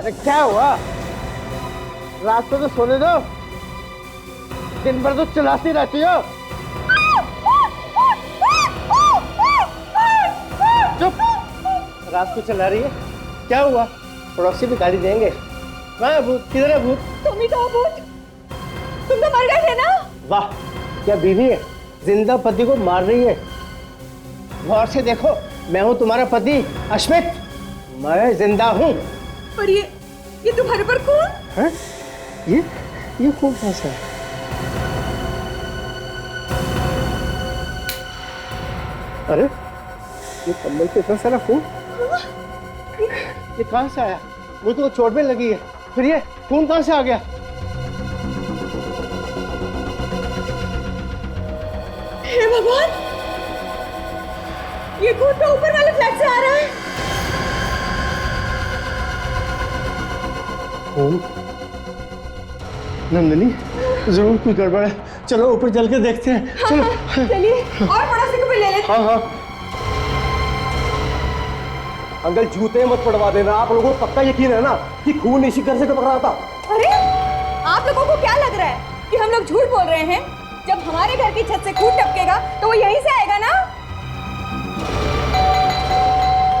क्या हुआ? रात को तो सोने दो, दिन भर तो चिल्लाती रहती हो। चुप, रात को चिल्ला रही है, क्या हुआ? पड़ोसी भी गाली देंगे। कहाँ है भूत? किधर है भूत? तुम ही तो हो भूत, तुम तो मर गए थे ना। वाह, क्या बीवी है, जिंदा पति को मार रही है। गौर से देखो, मैं हूँ तुम्हारा पति अश्मित, मैं जिंदा हूँ। पर ये तुम्हारे पर खून है? ये खून कैसा है? अरे ये कम्बल पे इतना सारा खून, ये कहाँ से आया? मुझे तो चोट में लगी है, फिर ये खून कहाँ से आ गया? हे भगवान, ये खून तो ऊपर वाले फ्लैट से आ रहा है। खून? नंदिनी, जरूर कोई गड़बड़ है, चलो ऊपर चल के देखते हैं। चलो चलिए, और पड़ोसी को भी ले लेते हैं। हाँ। अंकल जूते मत पड़वा देना, आप लोगों को पक्का यकीन है ना कि खून इसी घर से टपक रहा था? अरे आप लोगों को क्या लग रहा है कि हम लोग झूठ बोल रहे हैं? जब हमारे घर की छत से खून टपकेगा तो वो यहीं से आएगा ना।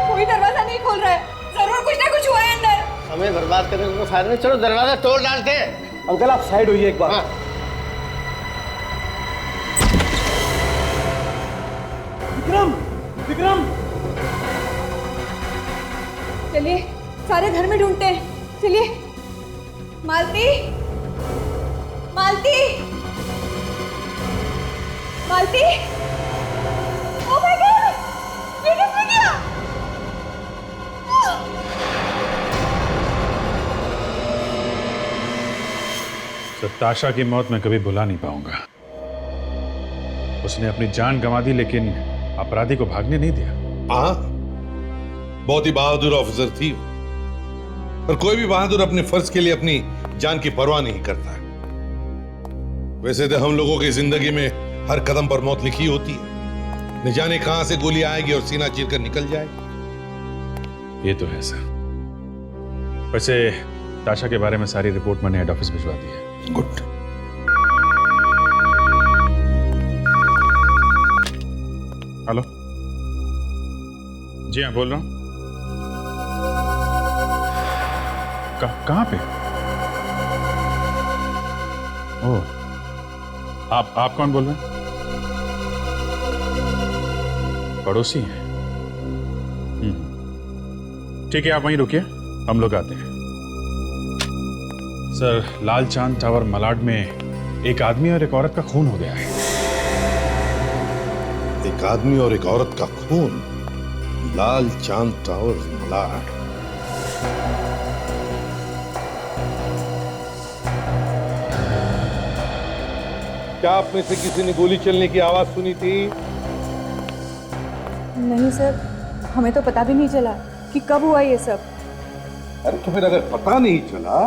कोई दरवाजा नहीं खोल रहा है, जरूर कुछ ना कुछ हुआ है अंदर। हमें बर्बाद करने को फायदा नहीं, चलो दरवाजा तोड़ डालते हैं। अंकल आप साइड होइए एक बार। हाँ। विक्रम, विक्रम, चलिए सारे घर में ढूंढते हैं। चलिए, मालती, मालती, मालती, ओह माय गॉड, ये किसने किया? ताशा की मौत मैं कभी भुला नहीं पाऊंगा। उसने अपनी जान गंवा दी लेकिन अपराधी को भागने नहीं दिया। हाँ, बहुत ही बहादुर ऑफिसर थी वो। और कोई भी बहादुर अपने फर्ज के लिए अपनी जान की परवाह नहीं करता। वैसे तो हम लोगों की जिंदगी में हर कदम पर मौत लिखी होती है, न जाने कहां से गोली आएगी और सीना चीर कर निकल जाएगी। ये तो है सर। वैसे ताशा के बारे में सारी रिपोर्ट मैंने हेड ऑफिस भिजवा दी है। गुड। हेलो, जी हाँ बोल रहा हूँ। कहाँ पे? ओह, आप कौन बोल रहे हैं? पड़ोसी हैं? ठीक है, आप वहीं रुकिए, हम लोग आते हैं। सर, लाल चांद टावर मलाड में एक आदमी और एक औरत का खून हो गया है। एक आदमी और एक औरत का खून, लाल चांद टावर मलाड। क्या आप में से किसी ने गोली चलने की आवाज सुनी थी? नहीं सर, हमें तो पता भी नहीं चला कि कब हुआ ये सब। अरे तो फिर अगर पता नहीं चला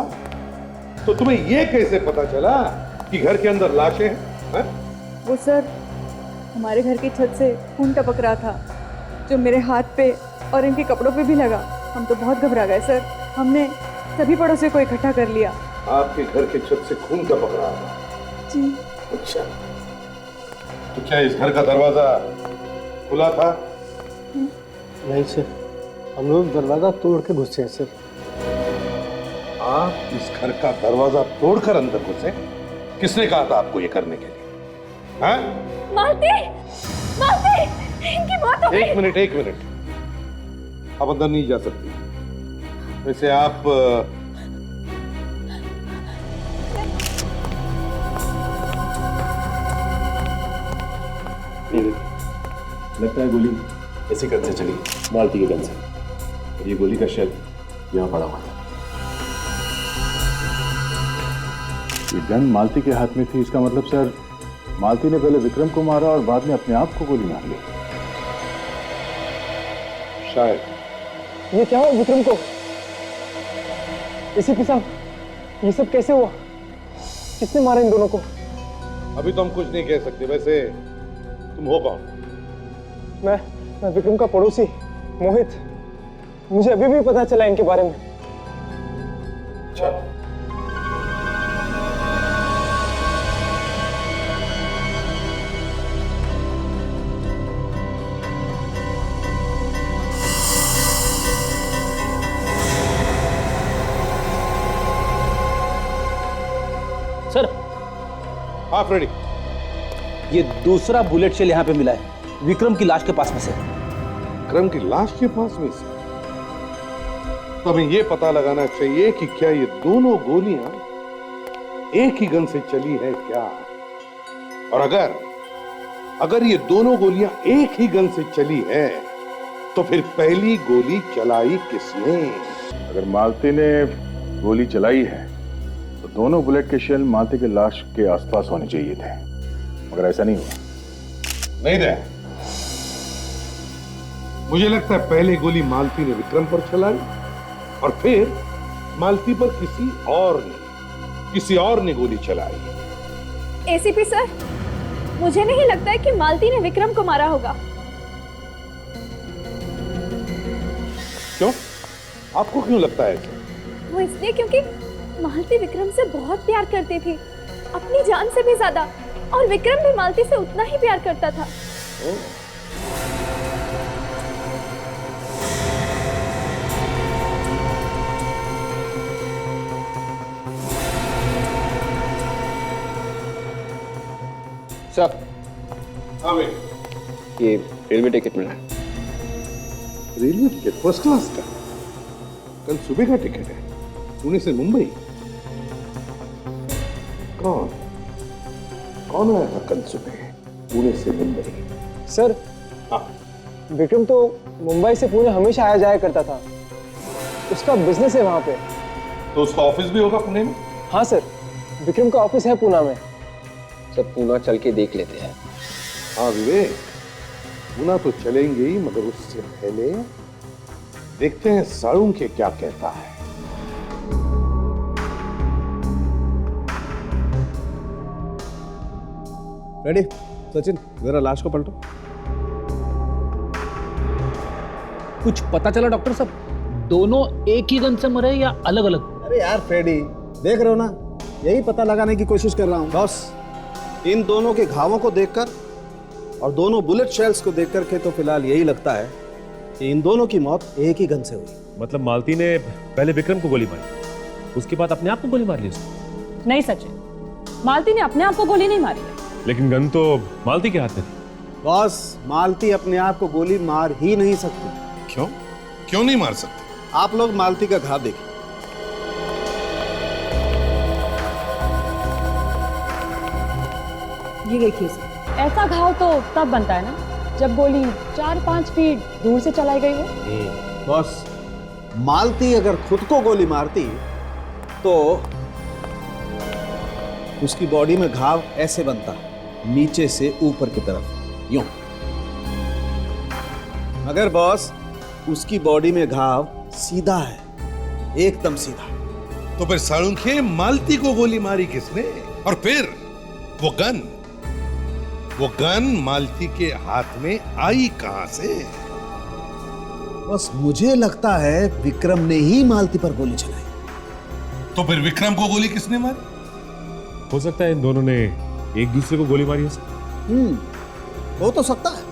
तो तुम्हें ये कैसे पता चला कि घर के अंदर लाशें हैं? वो सर, हमारे घर की छत से खून टपक रहा था, जो मेरे हाथ पे और इनके कपड़ों पे भी लगा। हम तो बहुत घबरा गए सर। हमने सभी पड़ोसियों को इकट्ठा कर लिया। आपके घर के छत से खून टपक रहा था? जी। अच्छा, तो क्या इस घर का दरवाजा खुला था? नहीं सर, हम लोग दरवाजा तोड़ के घुसे हैं सर। आप इस घर का दरवाजा तोड़कर अंदर घुसे? किसने कहा था आपको ये करने के लिए? हाँ? मालती, मालती, इनकी मौत हो गई। एक मिनट, आप अंदर नहीं जा सकती। वैसे आप लगता है गोली ऐसे गन से चली, मालती के गन से। और ये गोली का शेल यहाँ पड़ा हुआ था। ये गन मालती के हाथ में थी, इसका मतलब सर मालती ने पहले विक्रम को मारा और बाद में अपने आप को गोली मार ली। शायद। ये क्या हुआ विक्रम को? इसी साहब, ये सब कैसे हुआ? किसने मारा इन दोनों को? अभी तो हम कुछ नहीं कह सकते। वैसे तुम हो कौन? मैं विक्रम का पड़ोसी मोहित। मुझे अभी भी पता चला इनके बारे में। चलो। सर, हाँ फ्रेडी, ये दूसरा बुलेट शेल यहाँ पे मिला है विक्रम की लाश के पास में से। विक्रम की लाश के पास में से? तो हमें ये पता लगाना चाहिए कि क्या ये दोनों गोलियां एक ही गन से चली है क्या, और अगर ये दोनों गोलियां एक ही गन से चली है तो फिर पहली गोली चलाई किसने? अगर मालती ने गोली चलाई है तो दोनों बुलेट के शेल मालती के लाश के आसपास होने चाहिए थे, मगर ऐसा नहीं हुआ। नहीं दे, मुझे लगता है पहले गोली मालती ने विक्रम पर चलाई और फिर मालती पर किसी और ने गोली चलाई। एसीपी सर, मुझे नहीं लगता है कि मालती ने विक्रम को मारा होगा। क्यों? आपको क्यों लगता है ऐसा? वो इसलिए क्योंकि मालती विक्रम से बहुत प्यार करती थी, अपनी जान से भी ज्यादा, और विक्रम भी मालती से उतना ही प्यार करता था। सर, हाँ भाई, ये रेलवे टिकट मिला। रेलवे टिकट फर्स्ट क्लास का? कल सुबह का टिकट है, पुणे से मुंबई। कौन आया था कल सुबह पुणे से मुंबई? सर, हाँ, विक्रम तो मुंबई से पुणे हमेशा आया जाया करता था, उसका बिजनेस है वहां पे। तो उसका ऑफिस भी होगा पुणे में? हाँ सर, विक्रम का ऑफिस है पुणे में। सब पूना चल के देख लेते हैं। हाँ विवेक, पुणे तो चलेंगे ही, मगर उससे पहले देखते हैं साळुंखे क्या कहता है। रेडी? सचिन, जरा लाश को पलटो। कुछ पता चला डॉक्टर साहब, दोनों एक ही गन से मरे या अलग अलग? अरे यार फ्रेडी, देख रहे हो ना, यही पता लगाने की कोशिश कर रहा हूँ। बॉस, इन दोनों के घावों को देखकर और दोनों बुलेट शेल्स को देखकर के तो फिलहाल यही लगता है कि इन दोनों की मौत एक ही गन से हुई। मतलब मालती ने पहले विक्रम को गोली मारी, उसके बाद अपने आप को गोली मार ली उसने? नहीं सचिन, मालती ने अपने आप को गोली नहीं मारी है। लेकिन गन तो मालती के हाथ में थी। बॉस, मालती अपने आप को गोली मार ही नहीं सकती। क्यों नहीं मार सकते? आप लोग मालती का घाव देखिए। ये देखिए सर, ऐसा घाव तो तब बनता है ना जब गोली 4-5 फीट दूर से चलाई गई हो। बॉस, मालती अगर खुद को गोली मारती तो उसकी बॉडी में घाव ऐसे बनता, नीचे से ऊपर की तरफ, यूं। मगर बॉस, उसकी बॉडी में घाव सीधा है, एकदम सीधा। तो फिर साळुंखे मालती को गोली मारी किसने? और फिर वो गन मालती के हाथ में आई कहां से? बस मुझे लगता है विक्रम ने ही मालती पर गोली चलाई। तो फिर विक्रम को गोली किसने मारी? हो सकता है इन दोनों ने एक दूसरे को गोली मारी है। हो तो सकता है।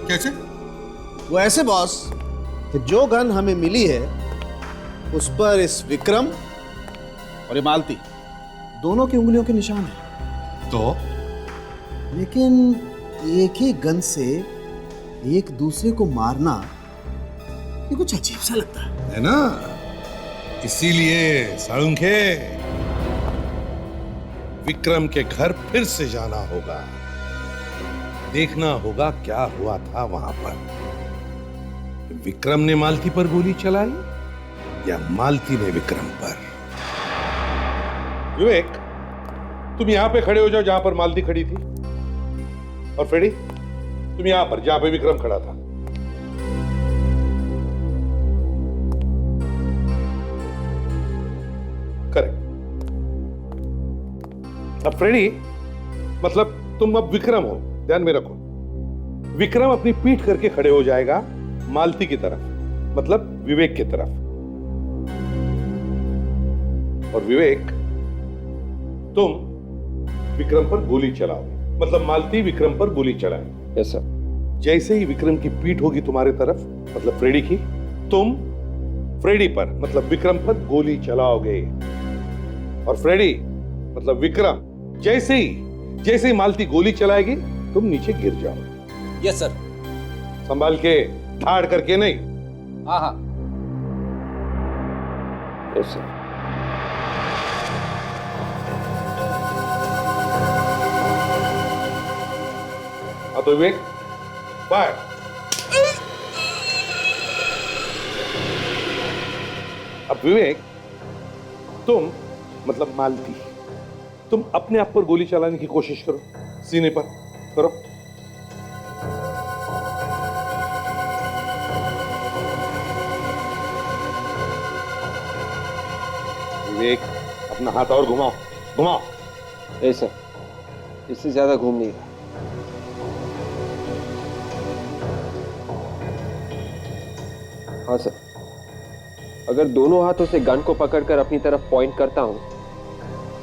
कैसे? वो ऐसे बॉस कि जो गन हमें मिली है उस पर इस विक्रम और ये मालती दोनों की उंगलियों के निशान है। तो लेकिन एक ही गन से एक दूसरे को मारना ये कुछ अजीब सा लगता है ना? इसीलिए साळुंखे, विक्रम के घर फिर से जाना होगा, देखना होगा क्या हुआ था वहां पर। विक्रम ने मालती पर गोली चलाई या मालती ने विक्रम पर? विवेक, तुम यहां पे खड़े हो जाओ जहां पर मालती खड़ी थी, और फ्रेडी तुम यहां पर जहां पे विक्रम खड़ा था। करेक्ट। अब फ्रेडी, मतलब तुम अब विक्रम हो, ध्यान में रखो। विक्रम अपनी पीठ करके खड़े हो जाएगा मालती की तरफ, मतलब विवेक की तरफ। और विवेक, तुम विक्रम पर गोली चलाओ, मतलब मालती विक्रम पर गोली चलाए। Yes sir. जैसे ही विक्रम की पीठ होगी तुम्हारे तरफ, मतलब फ्रेडी की, तुम फ्रेडी पर मतलब विक्रम पर गोली चलाओगे। और फ्रेडी मतलब विक्रम जैसे ही मालती गोली चलाएगी, तुम नीचे गिर जाओ। Yes sir. संभाल के, ठाड़ करके नहीं। हाँ हाँ। Yes sir. हाँ तो विवेक, फायर। अब विवेक, तुम मतलब मालती, तुम अपने आप पर गोली चलाने की कोशिश करो, सीने पर करो। विवेक, अपना हाथ और घुमाओ, घुमाओ। यस सर, इससे ज्यादा घूम नहीं रहा। हाँ सर, अगर दोनों हाथों से गन को पकड़कर अपनी तरफ पॉइंट करता हूं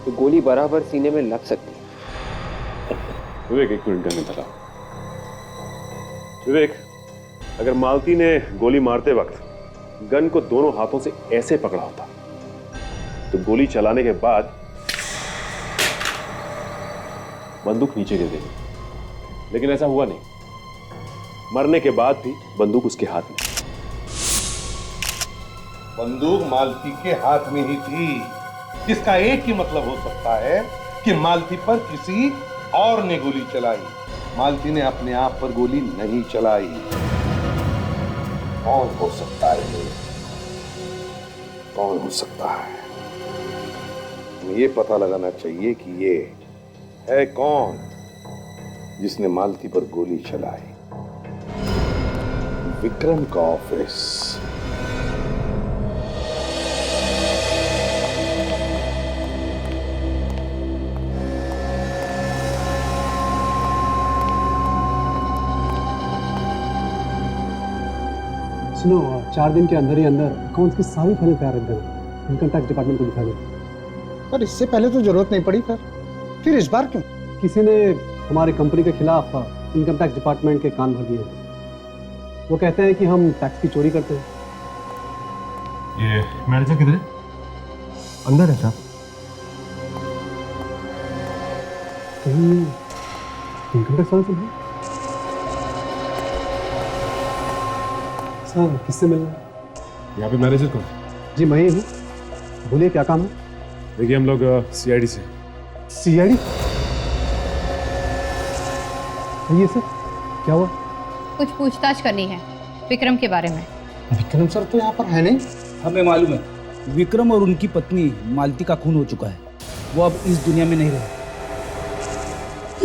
तो गोली बराबर सीने में लग सकती है। विवेक, एक मिनट गन निकाला। विवेक, अगर मालती ने गोली मारते वक्त गन को दोनों हाथों से ऐसे पकड़ा होता तो गोली चलाने के बाद बंदूक नीचे गिर गई, लेकिन ऐसा हुआ नहीं। मरने के बाद भी बंदूक उसके हाथ में। बंदूक मालती के हाथ में ही थी, जिसका एक ही मतलब हो सकता है कि मालती पर किसी और ने गोली चलाई। मालती ने अपने आप पर गोली नहीं चलाई। कौन हो सकता है ये? कौन हो सकता है? हमें ये पता लगाना चाहिए कि ये है कौन जिसने मालती पर गोली चलाई। विक्रम का ऑफिस। सुनो, 4 दिन के अंदर ही अंदर अकाउंट्स की सारी फाइलें तैयार रख देना, इनकम टैक्स डिपार्टमेंट को दिखा देना। पर इससे पहले तो जरूरत नहीं पड़ी, फिर इस बार क्यों? किसी ने हमारी कंपनी के खिलाफ इनकम टैक्स डिपार्टमेंट के कान भर दिए। वो कहते हैं कि हम टैक्स की चोरी करते हैं। ये मैनेजर किधर है? अंदर है साहब। कहीं इनकम टैक्स वाले तो नहीं? सर, किससे मिलना है? यहाँ पे मैनेजर कौन? जी मैं ही हूँ। बोलिए क्या काम है? देखिए, हम लोग सीआईडी से। सीआईडी? ये सर क्या हुआ? कुछ पूछताछ करनी है विक्रम के बारे में। विक्रम सर तो यहाँ पर है नहीं। हमें मालूम है, विक्रम और उनकी पत्नी मालती का खून हो चुका है। वो अब इस दुनिया में नहीं रहे।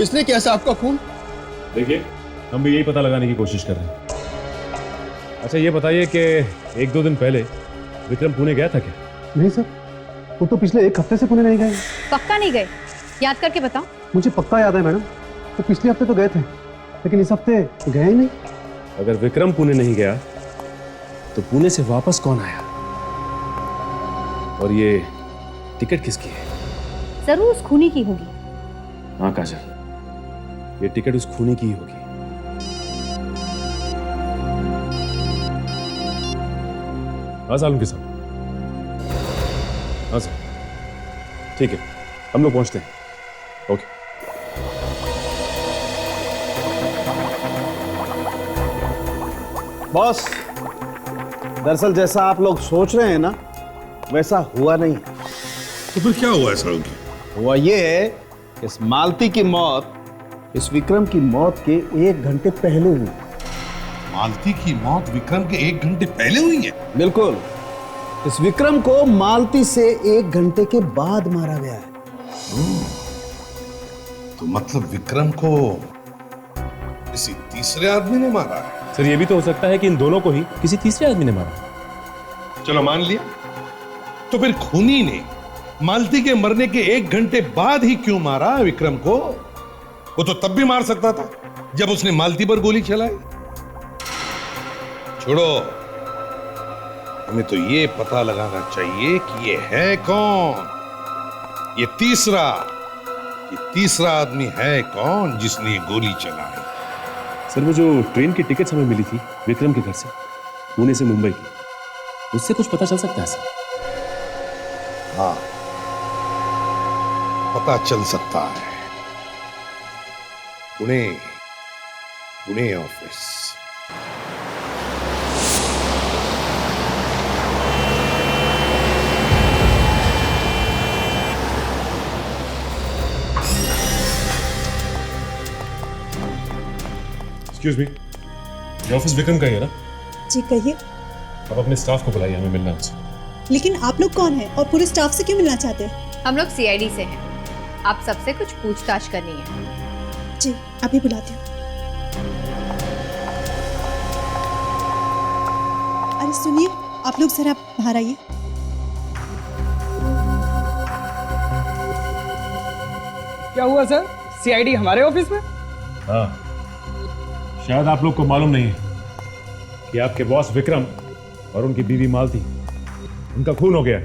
इसने कैसा आपका खून? देखिए, हम भी यही पता लगाने की कोशिश कर रहे हैं। अच्छा, ये बताइए कि 1-2 दिन पहले विक्रम पुणे गया था क्या? नहीं सर, वो तो पिछले 1 हफ्ते से पुणे नहीं गए। पक्का नहीं गए? याद करके बताओ। मुझे पक्का याद है मैडम, तो पिछले हफ्ते तो गए थे, लेकिन इस हफ्ते गए ही नहीं। अगर विक्रम पुणे नहीं गया तो पुणे से वापस कौन आया? और ये टिकट किसकी है? जरूर उस खूनी की होगी। हाँ काजल, ये टिकट उस खूनी की ही होगी। हाँ सालून के साथ। हाँ सर, ठीक है, हम लोग पहुंचते हैं। ओके। बॉस, दरअसल जैसा आप लोग सोच रहे हैं ना, वैसा हुआ नहीं। तो फिर क्या हुआ ऐसा? हुआ ये है कि इस मालती की मौत इस विक्रम की मौत के 1 घंटे पहले हुई। मालती की मौत विक्रम के 1 घंटे पहले हुई है? बिल्कुल। इस विक्रम को मालती से 1 घंटे के बाद मारा गया है। तो मतलब विक्रम को किसी तीसरे आदमी ने मारा है? सर, ये भी तो हो सकता है कि इन दोनों को ही किसी तीसरे आदमी ने मारा। चलो मान लिया, तो फिर खूनी ने मालती के मरने के 1 घंटे बाद ही क्यों मारा विक्रम को? वो तो तब भी मार सकता था जब उसने मालती पर गोली चलाई। छोड़ो, हमें तो ये पता लगाना चाहिए कि ये है कौन ये तीसरा आदमी है कौन जिसने ये गोली चलाई? सर वो जो ट्रेन की टिकट हमें मिली थी विक्रम के घर से, पुणे से मुंबई की, उससे कुछ पता चल सकता है सर? हाँ, पता चल सकता है। पुणे ऑफिस। एक्सक्यूज मी, ये ऑफिस विक्रम का ही है ना? जी कहिए। आप अपने स्टाफ को बुलाइए, हमें मिलना है उनसे। लेकिन आप लोग कौन हैं और पूरे स्टाफ से क्यों मिलना चाहते हैं? हम लोग सीआईडी से हैं। आप सबसे कुछ पूछताछ करनी है। जी अभी बुलाती हूँ। अरे सुनिए, आप लोग जरा बाहर आइए। क्या हुआ सर? सीआईडी हमारे ऑफिस में? हाँ, शायद आप लोग को मालूम नहीं है कि आपके बॉस विक्रम और उनकी बीवी मालती, उनका खून हो गया।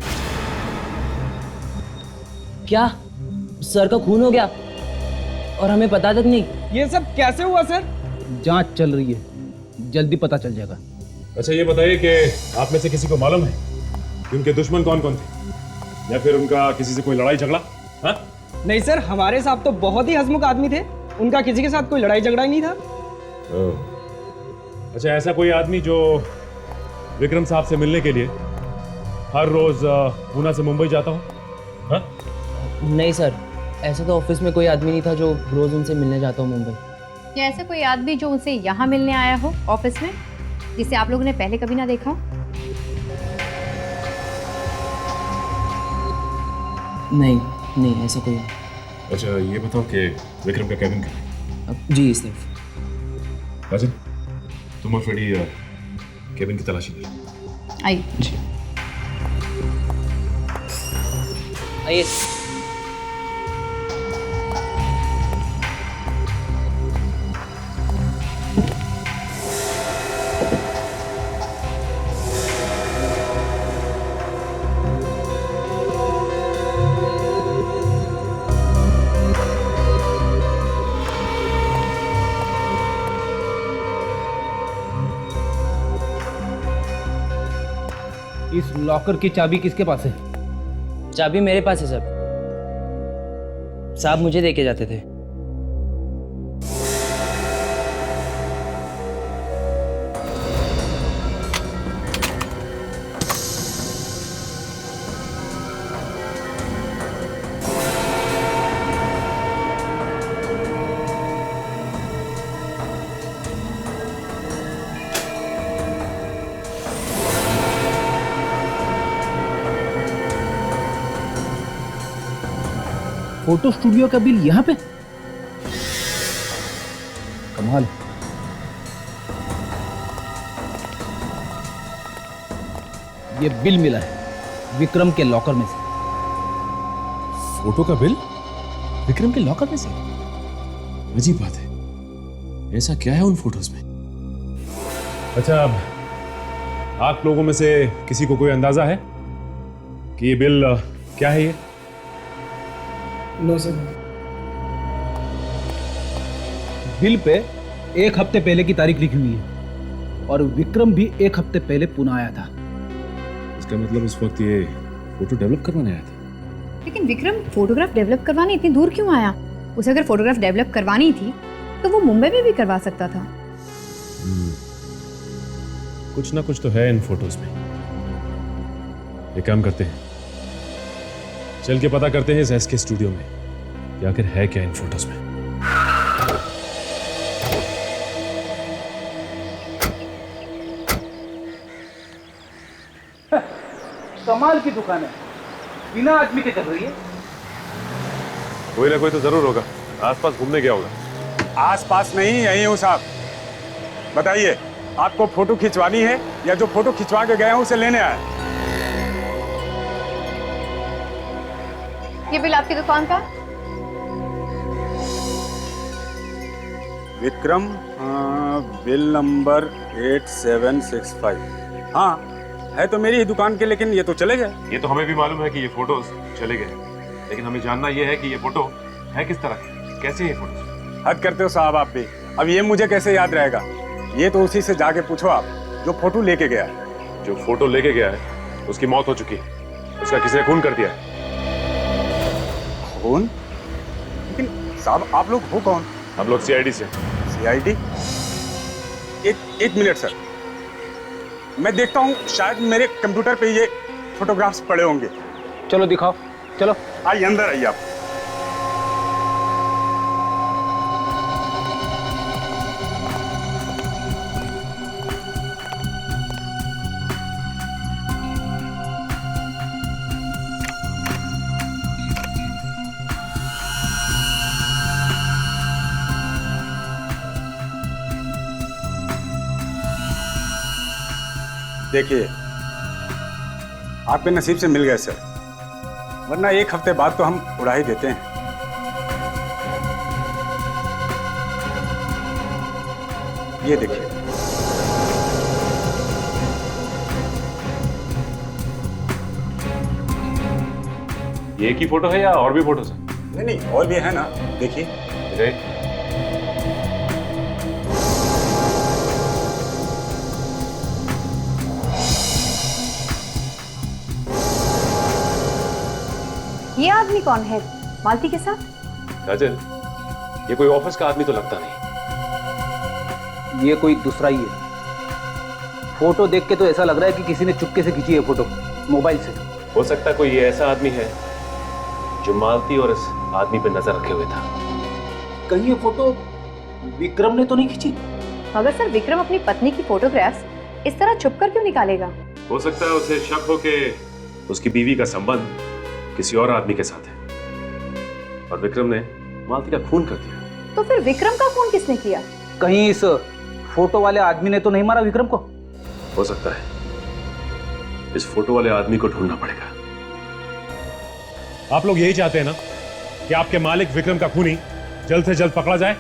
क्या सर का खून हो गया और हमें पता तक नहीं? ये सब कैसे हुआ सर? जांच चल रही है, जल्दी पता चल जाएगा। अच्छा ये बताइए कि आप में से किसी को मालूम है कि उनके दुश्मन कौन कौन थे, या फिर उनका किसी से कोई लड़ाई झगड़ा? हाँ? नहीं सर, हमारे साहब तो बहुत ही हंसमुख आदमी थे, उनका किसी के साथ कोई लड़ाई झगड़ा ही नहीं था। अच्छा, ऐसा कोई आदमी जो विक्रम साहब से मिलने के लिए हर रोज पूना से मुंबई जाता हो? हाँ? नहीं सर, ऐसा तो ऑफिस में कोई आदमी नहीं था जो रोज उनसे मिलने जाता हो मुंबई। या ऐसा कोई आदमी जो उनसे यहाँ मिलने आया हो ऑफिस में, जिसे आप लोगों ने पहले कभी ना देखा? नहीं ऐसा कोई नहीं। अच्छा ये बताओ कि विक्रम का कैबिन कहाँ है? जी इस तरफ। राजन, तुम और फ्रेडी केबिन की तलाशी ली। आइए। जी आइए। इस लॉकर की चाबी किसके पास है? चाबी मेरे पास है सर, साहब मुझे देके जाते थे। फोटो स्टूडियो का बिल यहाँ पे? कमाल। ये बिल मिला है विक्रम के लॉकर में से। फोटो का बिल विक्रम के लॉकर में से? अजीब बात है, ऐसा क्या है उन फोटोज में? अच्छा, आप लोगों में से किसी को कोई अंदाजा है कि ये बिल क्या है? ये नो सर। बिल पे 1 हफ्ते पहले की तारीख लिखी हुई है और विक्रम भी 1 हफ्ते पहले पुणे आया था। इसका मतलब उस वक्त ये फोटो डेवलप करवाने आया था। लेकिन विक्रम फोटोग्राफ डेवलप करवाने इतनी दूर क्यों आया? उसे अगर फोटोग्राफ डेवलप करवानी थी तो वो मुंबई में भी करवा सकता था। कुछ ना कुछ तो है इन फोटोज में। एक काम करते हैं, चल के पता करते हैं इस एसके स्टूडियो में कि आखिर है क्या इन फोटोज में। कमाल की दुकान है, बिना आदमी के चल रही है। कोई ना कोई तो जरूर होगा, आसपास घूमने गया होगा। आसपास नहीं, यहीं हूँ साहब। बताइए, आपको फोटो खिंचवानी है या जो फोटो खिंचवा के गया हूँ उसे लेने आया? ये बिल आपकी दुकान का? Vikram, bill number 8765। हाँ, है तो मेरी ही दुकान के, लेकिन ये तो चले गए। ये तो हमें भी मालूम है कि ये फोटोज चले गए, लेकिन हमें जानना यह है कि ये फोटो है किस तरह की, कैसे है ये फोटो? हद करते हो साहब आप भी। अब ये मुझे कैसे याद रहेगा? ये तो उसी से जाके पूछो आप, जो फोटो लेके गया है। जो फोटो लेके गया है उसकी मौत हो चुकी है, उसका किसी ने खून कर दिया है। खून? लेकिन साहब आप लोग हो कौन? हम लोग सीआईडी से। सीआईडी? एक मिनट सर, मैं देखता हूँ, शायद मेरे कंप्यूटर पे ये फोटोग्राफ्स पड़े होंगे। चलो दिखाओ, चलो। आइए अंदर आइए आप। देखिए, आपके नसीब से मिल गए सर, वरना एक हफ्ते बाद तो हम उड़ा ही देते हैं। ये देखिए। ये एक ही फोटो है या और भी फोटोज हैं? नहीं, और भी है ना, देखिए। ये आदमी कौन है मालती के साथ? काजल, ये कोई ऑफिस का आदमी तो लगता नहीं। ये कोई दूसरा ही है। फोटो देख के तो ऐसा लग रहा है कि किसी ने चुपके से खींची है फोटो, मोबाइल से। हो सकता है कोई ये ऐसा आदमी है जो मालती और इस आदमी पे नजर रखे हुए था। कहीं ये फोटो विक्रम ने तो नहीं खींची? मगर सर, विक्रम अपनी पत्नी की फोटोग्राफ्स इस तरह छुपकर क्यों निकालेगा? हो सकता है उसे शक हो कि उसकी बीवी का संबंध किसी और आदमी के साथ है और विक्रम ने मालती का खून कर दिया। तो फिर विक्रम का खून किसने किया? कहीं इस फोटो वाले आदमी ने तो नहीं मारा विक्रम को? हो सकता है। इस फोटो वाले आदमी को ढूंढना पड़ेगा। आप लोग यही चाहते हैं ना कि आपके मालिक विक्रम का खूनी जल्द से जल्द पकड़ा जाए?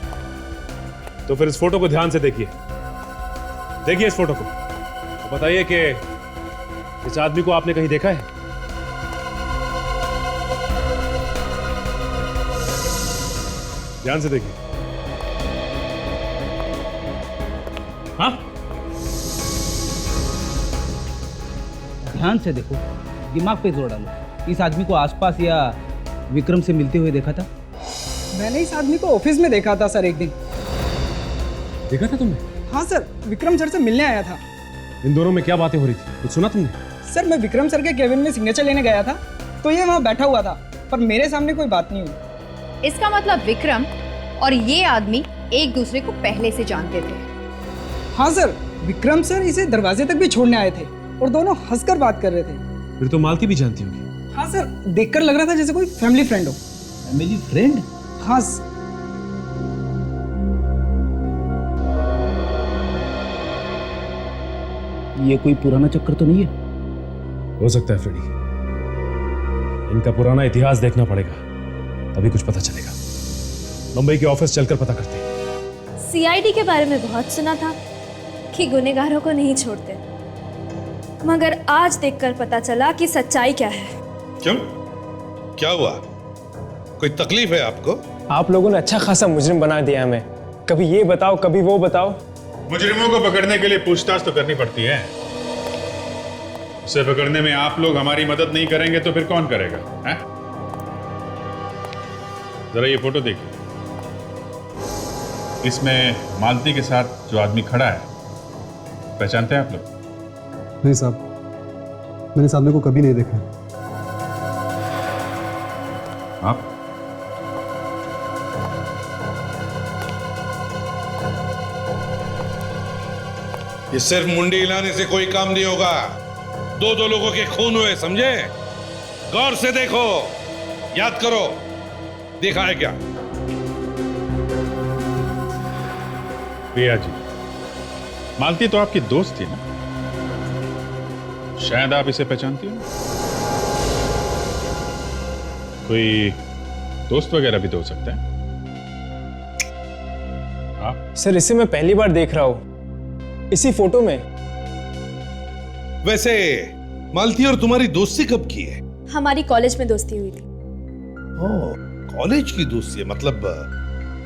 तो फिर इस फोटो को ध्यान से देखिए। देखिए इस फोटो को, तो बताइए कि इस आदमी को आपने कहीं देखा है? ध्यान से देखिए। हाँ, ध्यान से देखो, दिमाग पे जोर डालो। इस आदमी को आसपास या विक्रम से मिलते हुए देखा था? मैंने इस आदमी को ऑफिस में देखा था सर, एक दिन। देखा था तुमने? हाँ सर, विक्रम सर से मिलने आया था। इन दोनों में क्या बातें हो रही थी, कुछ सुना तुमने? सर, मैं विक्रम सर के केबिन में सिग्नेचर लेने गया था, तो ये वहाँ बैठा हुआ था, पर मेरे सामने कोई बात नहीं हुई। इसका मतलब विक्रम और ये आदमी एक दूसरे को पहले से जानते थे। हाँ सर, विक्रम सर इसे दरवाजे तक भी छोड़ने आए थे और दोनों हंसकर बात कर रहे थे। फिर तो मालती भी जानती होगी। हाँ सर, देखकर लग रहा था जैसे कोई फैमिली फ्रेंड हो। Family friend? हाँ। ये कोई पुराना चक्कर तो नहीं है? हो सकता है फ्रेडी। इनका पुराना इतिहास देखना पड़ेगा, तभी कुछ पता चलेगा। मुंबई के ऑफिस चलकर पता करते हैं। सीआईडी के बारे में बहुत सुना था कि गुनहगारों को नहीं छोड़ते, मगर आज देखकर पता चला कि सच्चाई क्या है। क्यों? क्या हुआ? कोई तकलीफ है आपको? आप लोगों ने अच्छा खासा मुजरिम बना दिया हमें। कभी ये बताओ, कभी वो बताओ। मुजरिमों को पकड़ने के लिए पूछताछ तो करनी पड़ती है। उसे पकड़ने में आप लोग हमारी मदद नहीं करेंगे तो फिर कौन करेगा? हैं? जरा ये फोटो देखिए। इसमें मालती के साथ जो आदमी खड़ा है, पहचानते हैं आप लोग? नहीं साहब, मैंने इस आदमी को कभी नहीं देखा। आप? ये सिर्फ मुंडी हिलाने से कोई काम नहीं होगा। दो लोगों के खून हुए, समझे? गौर से देखो, याद करो, देखा है क्या? प्रिया जी, मालती तो आपकी दोस्त थी ना? शायद आप इसे पहचानती हो। कोई दोस्त वगैरह भी तो हो सकता है। आप? सर, इसे मैं पहली बार देख रहा हूँ, इसी फोटो में। वैसे मालती और तुम्हारी दोस्ती कब की है? हमारी कॉलेज में दोस्ती हुई थी। कॉलेज की दोस्ती है, मतलब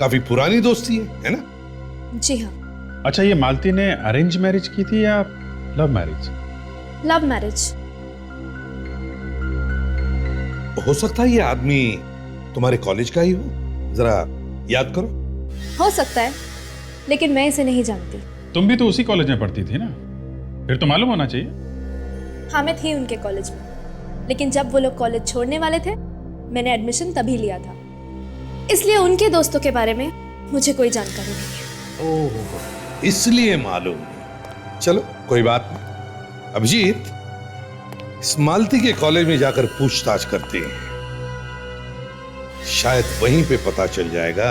काफी पुरानी दोस्ती है ना? जी हाँ। अच्छा, ये मालती ने अरेंज मैरिज की थी या लव मैरिज? Love marriage. हो सकता है ये आदमी तुम्हारे कॉलेज का ही हो, जरा याद करो। हो सकता है, लेकिन मैं इसे नहीं जानती। तुम भी तो उसी कॉलेज में पढ़ती थी ना, फिर तो मालूम होना चाहिए। हाँ, मैं थी उनके कॉलेज में, लेकिन जब वो लोग कॉलेज छोड़ने वाले थे मैंने एडमिशन तभी लिया था, इसलिए उनके दोस्तों के बारे में मुझे कोई जानकारी नहीं है। ओह, इसलिए मालूम नहीं। चलो कोई बात नहीं। अभिजीत, इस मालती के कॉलेज में जाकर पूछताछ करते हैं, शायद वहीं पे पता चल जाएगा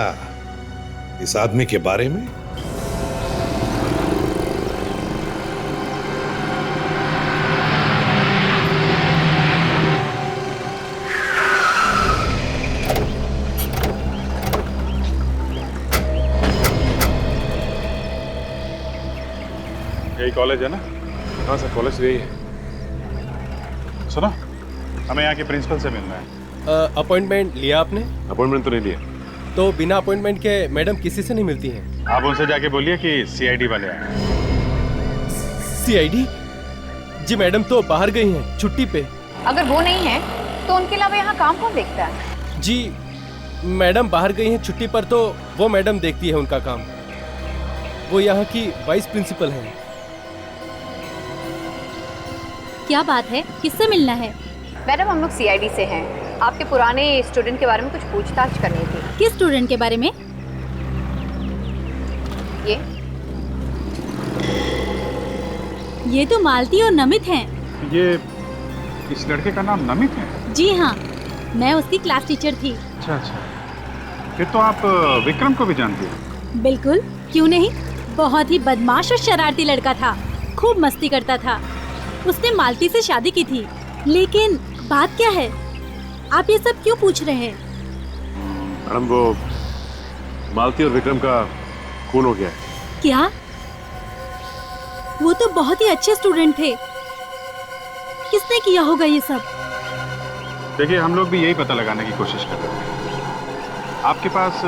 इस आदमी के बारे में। यही कॉलेज है ना? हाँ सर, कॉलेज यही है। सुनो, हमें यहाँ के प्रिंसिपल से मिलना है। अपॉइंटमेंट लिया आपने? अपॉइंटमेंट तो नहीं लिया। तो बिना अपॉइंटमेंट के मैडम किसी से नहीं मिलती हैं। आप उनसे जाके बोलिए कि सीआईडी वाले आए। सीआईडी? जी मैडम तो बाहर गई हैं छुट्टी पे। अगर वो नहीं है तो उनके अलावा यहाँ काम कौन देखता है? जी मैडम बाहर गई हैं छुट्टी पर, तो वो मैडम देखती है उनका काम। वो यहाँ की वाइस प्रिंसिपल हैं। क्या बात है, किससे मिलना है? मैडम, हम लोग सीआईडी से हैं। आपके पुराने स्टूडेंट के बारे में कुछ पूछताछ करनी थी। किस स्टूडेंट के बारे में? ये तो मालती और नमित हैं। ये इस लड़के का नाम नमित है? जी हाँ, मैं उसकी क्लास टीचर थी। अच्छा अच्छा, फिर तो आप विक्रम को भी जानती हो? बिल्कुल, क्यों नहीं। बहुत ही बदमाश और शरारती लड़का था, खूब मस्ती करता था। उसने मालती से शादी की थी। लेकिन बात क्या है, आप ये सब क्यों पूछ रहे हैं? मैडम, वो मालती और विक्रम का खून हो गया है। क्या? वो तो बहुत ही अच्छे स्टूडेंट थे। किसने किया होगा ये सब? देखिए, हम लोग भी यही पता लगाने की कोशिश कर रहे हैं। आपके पास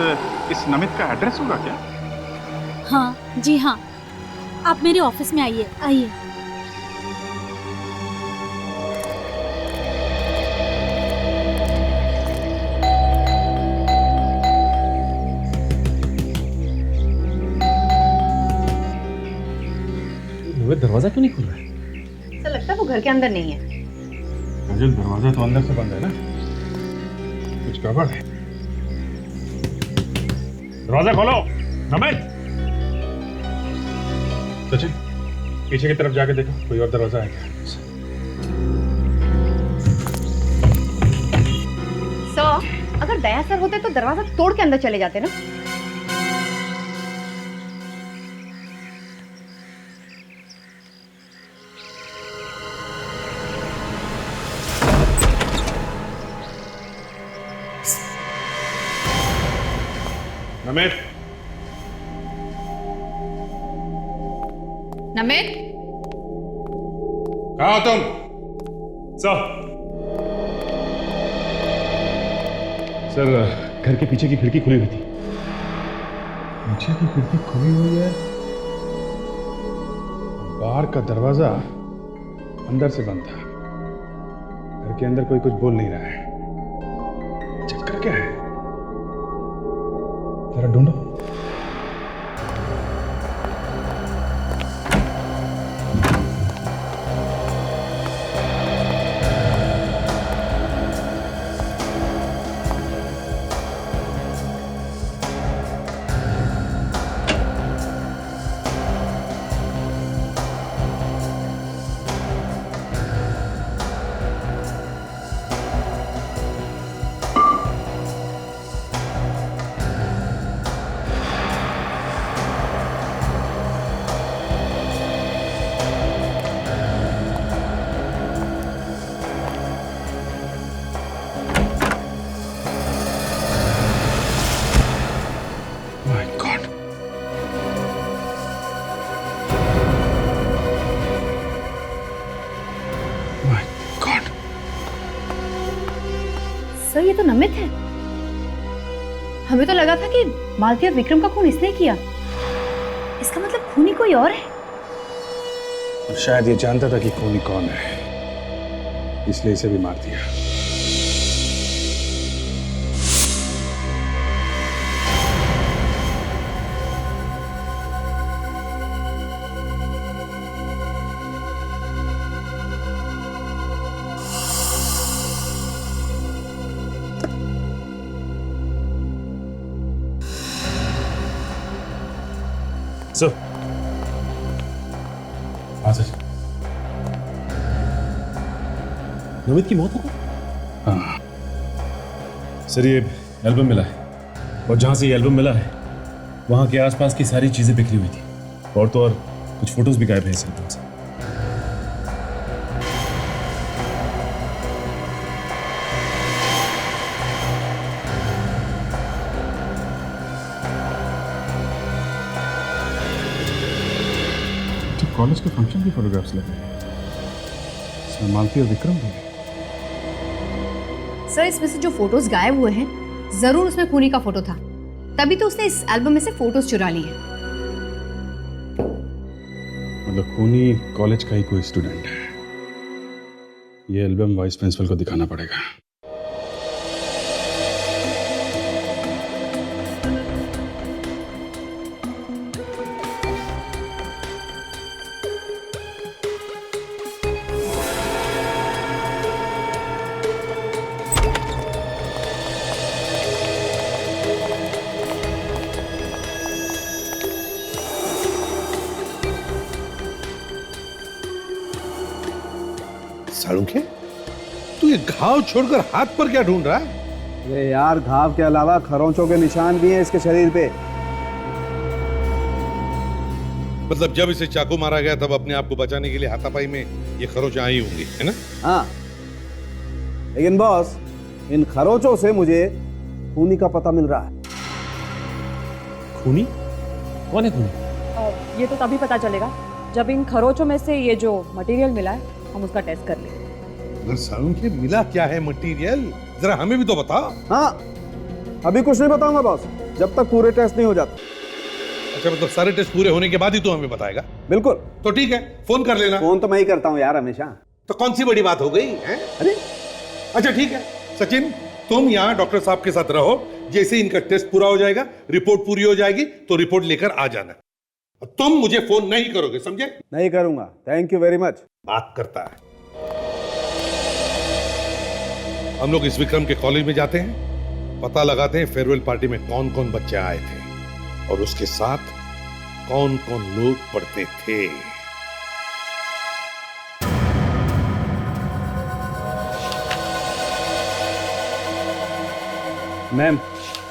इस नमित का एड्रेस होगा क्या? हाँ जी हाँ, आप मेरे ऑफिस में आइए। आइए। दरवाजा क्यों नहीं खुल रहा है? ऐसा लगता है वो घर के अंदर नहीं है। अंजल, दरवाजा तो अंदर से बंद है ना, कुछ गड़बड़ है। दरवाजा खोलो। नमित, सचिन, पीछे की तरफ जाके देखो, कोई और दरवाजा है क्या? सर, अगर दया सर होते तो दरवाजा तोड़ के अंदर चले जाते ना। नमित, नमित, कहाँ हो तुम? सर, घर के पीछे की खिड़की खुली हुई थी। पीछे की खिड़की खुली हुई है, बाहर का दरवाजा अंदर से बंद था। घर के अंदर कोई कुछ बोल नहीं रहा है। चक्कर क्या है? जरा ढूंढो। सर, ये तो नमित है। हमें तो लगा था कि मालती और विक्रम का खून इसने किया। इसका मतलब खूनी कोई और है। और शायद ये जानता था कि खूनी कौन है, इसलिए इसे भी मार दिया। सर, हाँ सर, नमित की मौत हो गई? हाँ सर, ये एल्बम मिला है और जहाँ से ये एल्बम मिला है वहाँ के आसपास की सारी चीज़ें बिखरी हुई थी, और तो और कुछ फोटोज भी गायब हैं इस एल्बम से। कॉलेज के फंक्शन की फोटोग्राफ्स लगे हैं, इसमें मालती और विक्रम भी है। सर, इसमें से जो फोटोज गायब हुए हैं जरूर उसमें खूनी का फोटो था, तभी तो उसने इस एल्बम में से फोटोज चुरा लिए हैं। मतलब खूनी कॉलेज का ही कोई स्टूडेंट है। ये एल्बम वाइस प्रिंसिपल को दिखाना पड़ेगा। सालुंखे, तू ये घाव छोड़कर हाथ पर क्या ढूंढ रहा है? अरे यार, घाव के अलावा खरोंचों के निशान भी हैं इसके शरीर पे। मतलब जब इसे चाकू मारा गया तब अपने आप को बचाने के लिए हाथापाई में ये खरोंच आई होंगी, है ना? हाँ, लेकिन बॉस, इन खरोंचों से मुझे खूनी का पता मिल रहा है। खूनी? कौन है खूनी? ये तो तभी पता चलेगा जब इन खरोचों में से ये जो मटेरियल मिला है हम उसका टेस्ट कर लें। मगर सालुंखे, मिला क्या है मटेरियल? जरा हमें भी तो बता। हाँ, अभी कुछ नहीं बताऊंगा बॉस, जब तक पूरे टेस्ट नहीं हो जाते। अच्छा, मतलब सारे टेस्ट पूरे होने के बाद ही तू हमें बताएगा? बिल्कुल। तो ठीक है, फोन कर लेना। फोन तो मैं ही करता हूँ यार, हमेशा। तो कौन सी बड़ी बात हो गई है? अरे अच्छा ठीक है सचिन, तुम यहाँ डॉक्टर साहब के साथ रहो। जैसे इनका टेस्ट पूरा हो जाएगा, रिपोर्ट पूरी हो जाएगी तो रिपोर्ट लेकर आ जाना। तुम मुझे फोन नहीं करोगे, समझे? नहीं करूंगा। Thank you very much. बात करता है। हम लोग इस विक्रम के कॉलेज में जाते हैं, पता लगाते हैं फेयरवेल पार्टी में कौन कौन बच्चे आए थे और उसके साथ कौन कौन लोग पढ़ते थे। मैम,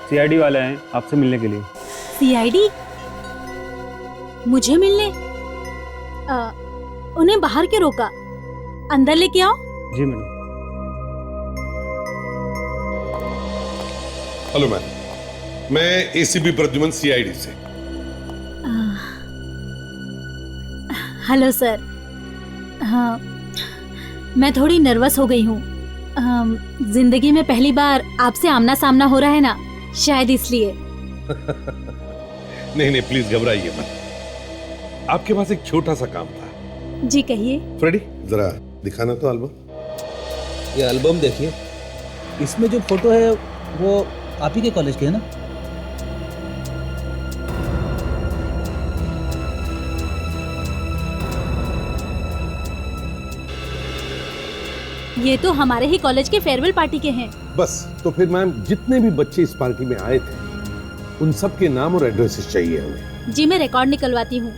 सीआईडी वाले हैं आपसे मिलने के लिए। सीआईडी? मुझे मिलने? उन्हें बाहर के रोका, अंदर लेके आओ। जी मैडम। हेलो मैम, मैं एसीपी प्रद्युमन सीआईडी से। Hello sir. हाँ, मैं थोड़ी नर्वस हो गई हूँ। जिंदगी में पहली बार आपसे आमना सामना हो रहा है ना, शायद इसलिए। नहीं नहीं, प्लीज घबराइए मत। आपके पास एक छोटा सा काम था। जी कहिए। फ्रेडी, जरा दिखाना तो एल्बम। ये एल्बम देखिए, इसमें जो फोटो है वो आप ही के कॉलेज के है ना? ये तो हमारे ही कॉलेज के फेयरवेल पार्टी के हैं। बस, तो फिर मैम जितने भी बच्चे इस पार्टी में आए थे उन सब के नाम और एड्रेसेस चाहिए हमें। जी मैं रिकॉर्ड निकलवाती हूँ।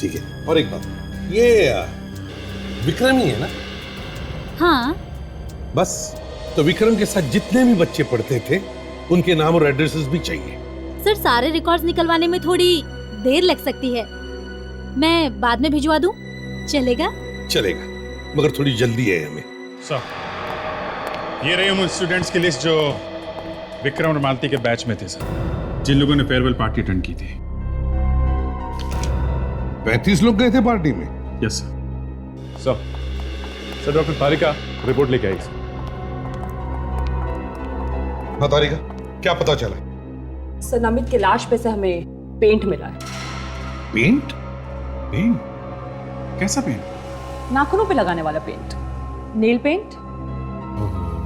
ठीक है। और एक बात, ये विक्रम ही है ना? हाँ। बस, तो विक्रम के साथ जितने भी बच्चे पढ़ते थे उनके नाम और एड्रेसेस भी चाहिए। सर, सारे रिकॉर्ड्स निकलवाने में थोड़ी देर लग सकती है, मैं बाद में भिजवा दूं? चलेगा? चलेगा, मगर थोड़ी जल्दी है हमें। सर, ये रही उन स्टूडेंट्स की लिस्ट जो विक्रम और मालती के बैच में थे सर, जिन लोगों ने फेयरवेल पार्टी अटेंड की थी। 35 लोग गए थे पार्टी में? Yes sir. सर, डॉक्टर तारिका रिपोर्ट लेके आई सर। हाँ तारिका, क्या पता चला? सर नमित की लाश पे से हमें पेंट मिला है। पेंट? पेंट? कैसा पेंट? नाखूनों पे लगाने वाला पेंट, नेल पेंट।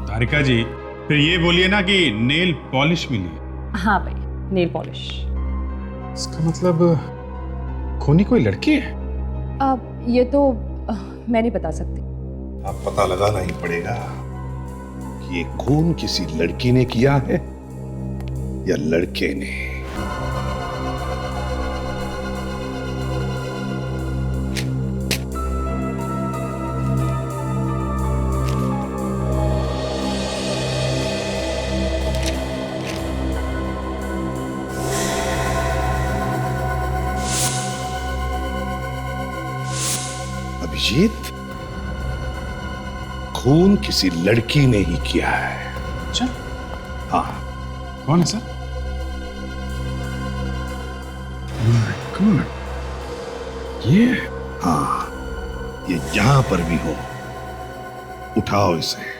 तारिका जी, फिर ये बोलिए ना कि नेल पॉलिश मिली। हाँ भाई, नेल पॉलिश। इसका मतलब खूनी कोई लड़की है? अब ये तो मैं नहीं बता सकती। अब पता लगाना ही पड़ेगा कि ये खून किसी लड़की ने किया है या लड़के ने। अभिजीत, खून किसी लड़की ने ही किया है। अच्छा? हाँ। कौन है सर? कौन? ये? हाँ, ये जहां पर भी हो, उठाओ इसे।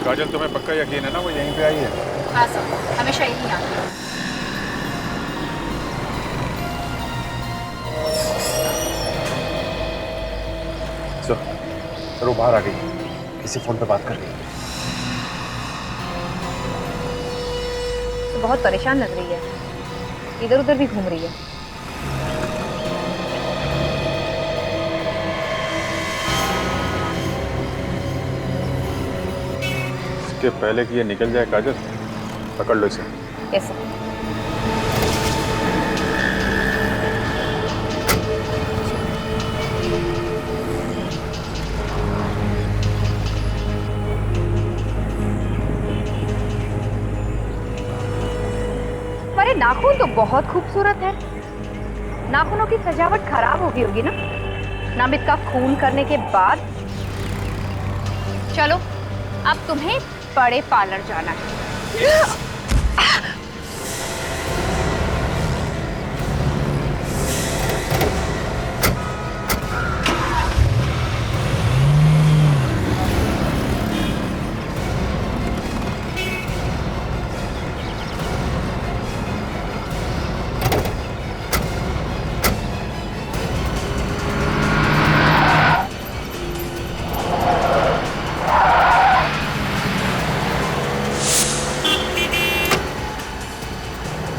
काजल, तुम्हें पक्का यकीन है ना वो यहीं पे आई है? हाँ सर, हमेशा यही आती है। सर वो बाहर आ गई, किसी फोन पे बात कर रही है। तो बहुत परेशान लग रही है, इधर उधर भी घूम रही है। इसके पहले कि ये निकल जाए काजल, पकड़ लो इसे। कैसे? अरे नाखून तो बहुत खूबसूरत है। नाखूनों की सजावट खराब हो गई होगी ना, नमित का खून करने के बाद। चलो, अब तुम्हें बड़े पार्लर जाना है।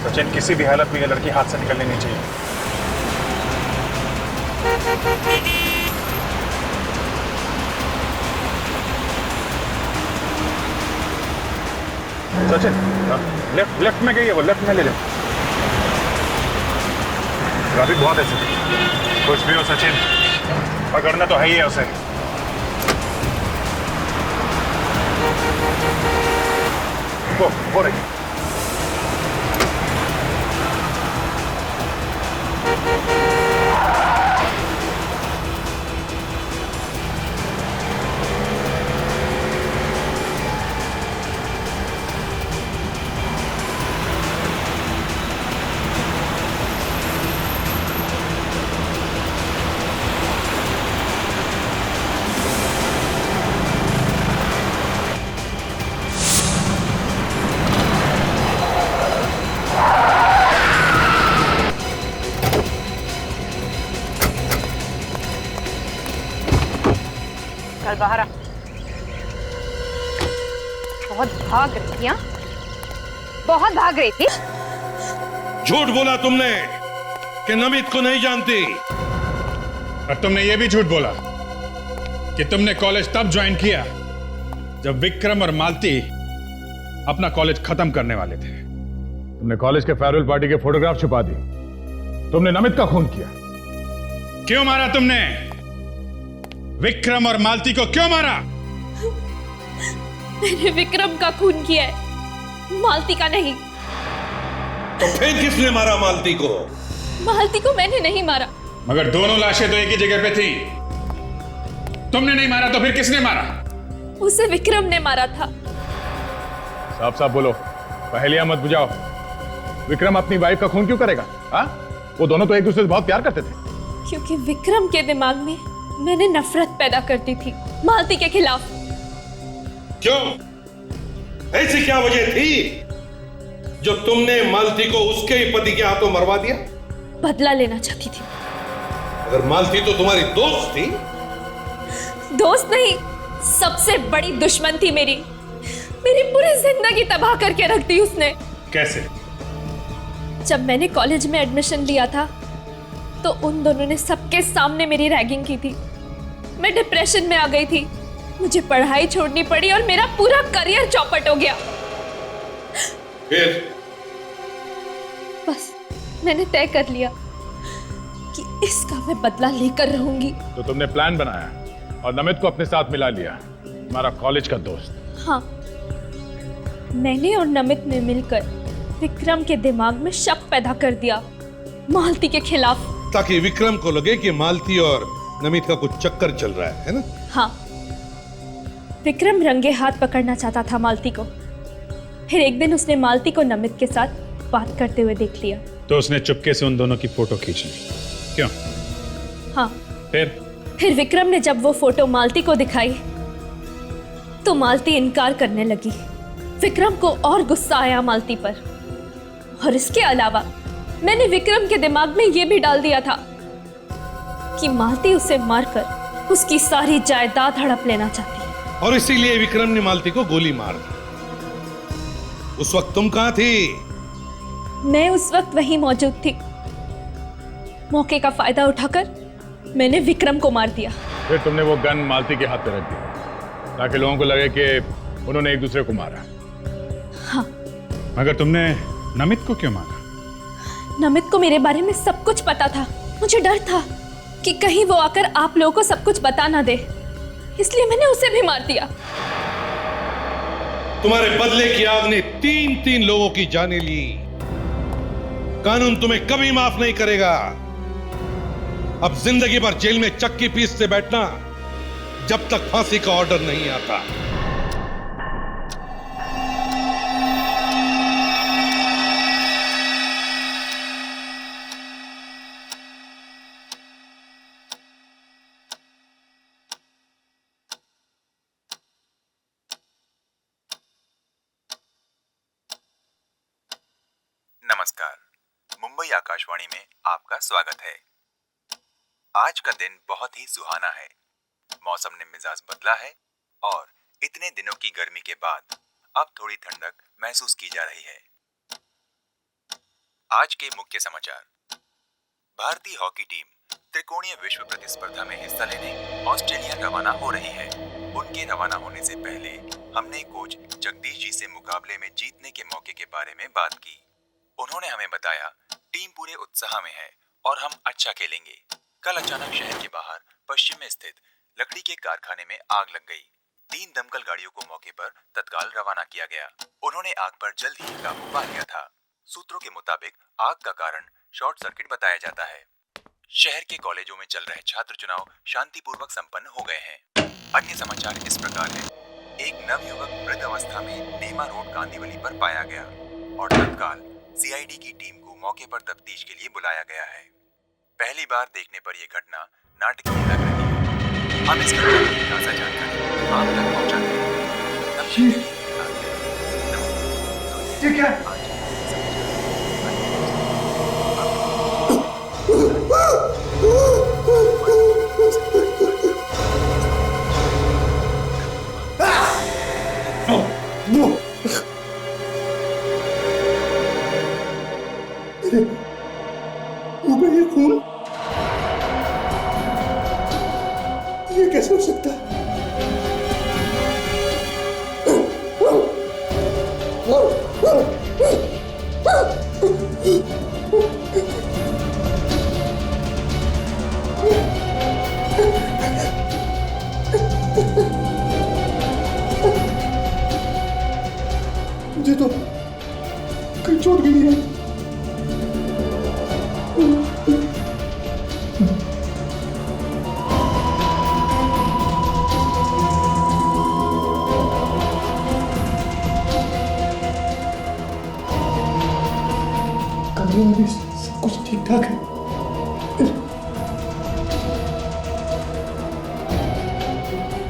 सचिन, किसी भी हालत में ये लड़की हाथ से निकलनी नहीं चाहिए। सचिन, लेफ्ट में गई है वो, लेफ्ट में ले ले। ट्रैफिक बहुत है सचिन। कुछ भी हो सचिन, पकड़ना तो है ही है उसे। वो हो रही। चल बाहर आ। बहुत भाग रही थी, हाँ? बहुत भाग रही थी। झूठ बोला तुमने कि नमित को नहीं जानती। और तुमने ये भी झूठ बोला कि तुमने कॉलेज तब ज्वाइन किया जब विक्रम और मालती अपना कॉलेज खत्म करने वाले थे। तुमने कॉलेज के फेयरवेल पार्टी के फोटोग्राफ छुपा दी। तुमने नमित का खून किया। क्यों मारा तुमने? विक्रम और मालती को क्यों मारा? मैंने विक्रम का खून किया है, मालती का नहीं। तो फिर किसने मारा मालती को? मालती को मैंने नहीं मारा। मगर दोनों लाशें तो एक ही जगह पे थी। तुमने नहीं मारा तो फिर किसने मारा? उसे विक्रम ने मारा था। साफ साफ बोलो, पहेलियां मत बुझाओ। विक्रम अपनी वाइफ का खून क्यों करेगा? हाँ? वो दोनों तो एक दूसरे से बहुत प्यार करते थे। क्योंकि विक्रम के दिमाग में मैंने नफरत पैदा कर दी थी मालती के खिलाफ। क्यों? ऐसी क्या वजह थी जो तुमने मालती को उसके ही पति के हाथों मरवा दिया? बदला लेना चाहती थी। अगर मालती तो तुम्हारी दोस्त थी। दोस्त नहीं, सबसे बड़ी दुश्मन थी मेरी। मेरी पूरी जिंदगी तबाह करके रख दी उसने। कैसे? जब मैंने कॉलेज में एडमिशन लिया था तो उन दोनों ने सबके सामने मेरी रैगिंग की थी। मैं डिप्रेशन में आ गई थी, मुझे पढ़ाई छोड़नी पड़ी और मेरा पूरा करियर चौपट हो गया। फिर? बस मैंने तय कर लिया कि इसका मैं बदला लेकर रहूंगी। तो तुमने प्लान बनाया और नमित को अपने साथ मिला लिया, हमारा कॉलेज का दोस्त। हाँ, मैंने और नमित ने मिलकर विक्रम के दिमाग में शक पैदा कर दिया मालती के खिलाफ, ताकि विक्रम को लगे कि मालती और नमित का कुछ चक्कर चल रहा है ना? हाँ, विक्रम रंगे हाथ पकड़ना चाहता था मालती को। फिर एक दिन उसने मालती को नमित के साथ बात करते हुए देख लिया। तो उसने चुपके से उन दोनों की फोटो खींच ली, क्यों? हाँ। फिर विक्रम ने जब वो फोटो मालती को दिखाई तो मालती इनकार करने लगी। विक्रम को और गुस्सा आया मालती पर, और इसके अलावा मैंने विक्रम के दिमाग में ये भी डाल दिया था कि मालती उसे मारकर उसकी सारी जायदाद हड़प लेना चाहती है। और इसीलिए विक्रम ने मालती को गोली मार दी। उस वक्त तुम कहां थी? मैं उस वक्त वहीं मौजूद थी। मौके का फायदा उठाकर मैंने विक्रम को मार दिया। फिर तुमने वो गन मालती के हाथ पे रख दिया ताकि लोगों को लगे कि उन्होंने एक दूसरे को मारा। हाँ। मगर तुमने नमित को क्यों मारा? नमित को मेरे बारे में सब कुछ पता था। मुझे डर था कि कहीं वो आकर आप लोगों को सब कुछ बता ना दे, इसलिए मैंने उसे भी मार दिया। तुम्हारे बदले की आग ने 3 लोगों की जानें ली। कानून तुम्हें कभी माफ नहीं करेगा। अब जिंदगी भर जेल में चक्की पीसते बैठना जब तक फांसी का ऑर्डर नहीं आता। नमस्कार, मुंबई आकाशवाणी में आपका स्वागत है। आज का दिन बहुत ही सुहाना है। मौसम ने मिजाज बदला है और इतने दिनों की गर्मी के बाद अब थोड़ी ठंडक महसूस की जा रही है। आज के मुख्य समाचार। भारतीय हॉकी टीम त्रिकोणीय विश्व प्रतिस्पर्धा में हिस्सा लेने ऑस्ट्रेलिया रवाना हो रही है। उनके रवाना होने से पहले हमने कोच जगदीश जी से मुकाबले में जीतने के मौके के बारे में बात की। उन्होंने हमें बताया टीम पूरे उत्साह में है और हम अच्छा खेलेंगे। कल अचानक शहर के बाहर पश्चिम में स्थित लकड़ी के कारखाने में आग लग गई। 3 दमकल गाड़ियों को मौके पर तत्काल रवाना किया गया। उन्होंने आग पर जल्द ही काबू पा लिया था। सूत्रों के मुताबिक आग का कारण शॉर्ट सर्किट बताया जाता है। शहर के कॉलेजों में चल रहे छात्र चुनाव शांतिपूर्वक संपन्न हो गए हैं। अन्य समाचार इस प्रकार है। एक नवयुवक वृद्ध अवस्था में नेमा रोड कांदीवली पर पाया गया और तत्काल सीआईडी की टीम को मौके पर तफ्तीश के लिए बुलाया गया है। पहली बार देखने पर यह घटना नाटकीय लग रही है। हम इस घटना की ताजा जानकारी आप तक पहुंचाते हैं। ये क्या? ये खून, ये कैसे हो सकता है? मुझे तो कहीं चोट भी नहीं है।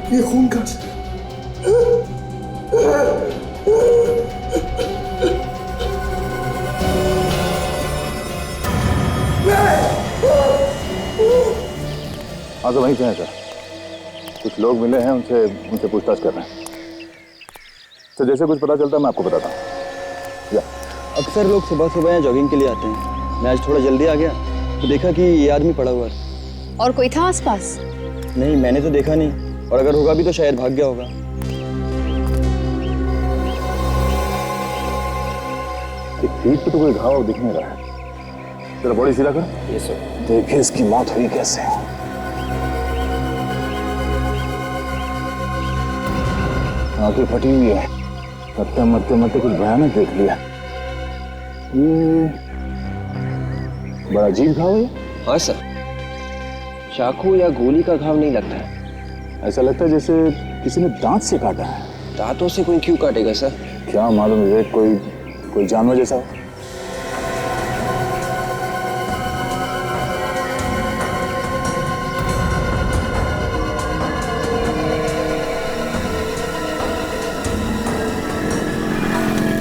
ये खून कहां से? हाँ तो वहीं पे हैं सर। कुछ लोग मिले हैं, उनसे पूछताछ कर रहे हैं। तो जैसे कुछ पता चलता है मैं आपको बताता हूँ। अक्सर लोग सुबह सुबह यहाँ जॉगिंग के लिए आते हैं। मैं आज थोड़ा जल्दी आ गया तो देखा कि ये आदमी पड़ा हुआ है। और कोई था आसपास? नहीं, मैंने तो देखा नहीं, और अगर होगा भी तो शायद भाग गया होगा। एक पीठ पे तो कोई घाव दिख नहीं रहा है। तेरा बॉडी सीधा कर। Yes sir. देखिए इसकी मौत हुई कैसे। आंखें फटी हुई है। मरते मरते मरते कुछ भयानक देख लिया। ये बड़ा अजीब घाव है। हाँ सर, चाकू या गोली का घाव नहीं लगता है। ऐसा लगता है जैसे किसी ने दांत से काटा है। दांतों से कोई क्यों काटेगा सर? क्या मालूम, विवेक, कोई जानवर जैसा हो।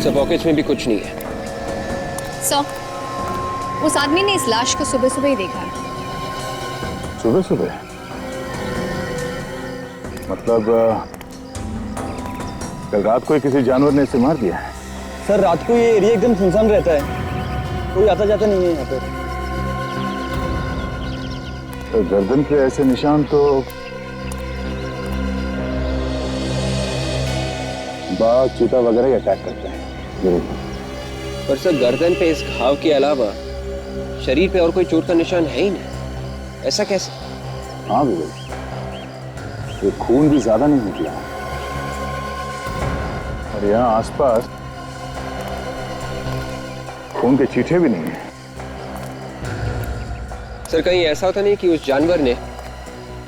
सब पॉकेट्स में भी कुछ नहीं है। उस आदमी ने इस लाश को सुबह सुबह ही देखा है। सुबह सुबह? मतलब कल रात को किसी जानवर ने इसे मार दिया है? सर, रात को ये एरिया एकदम सुनसान रहता है, कोई आता जाता नहीं है यहाँ पे। तो गर्दन पे ऐसे निशान तो बाघ, चीता वगैरह ही अटैक करते हैं। पर सर, गर्दन पे इस घाव के अलावा शरीर पे और कोई चोट का निशान है ही नहीं। ऐसा कैसे? हाँ विवेक, ये खून भी ज्यादा नहीं निकला और यहाँ आसपास खून के छींटे भी नहीं है। सर, कहीं ऐसा होता नहीं कि उस जानवर ने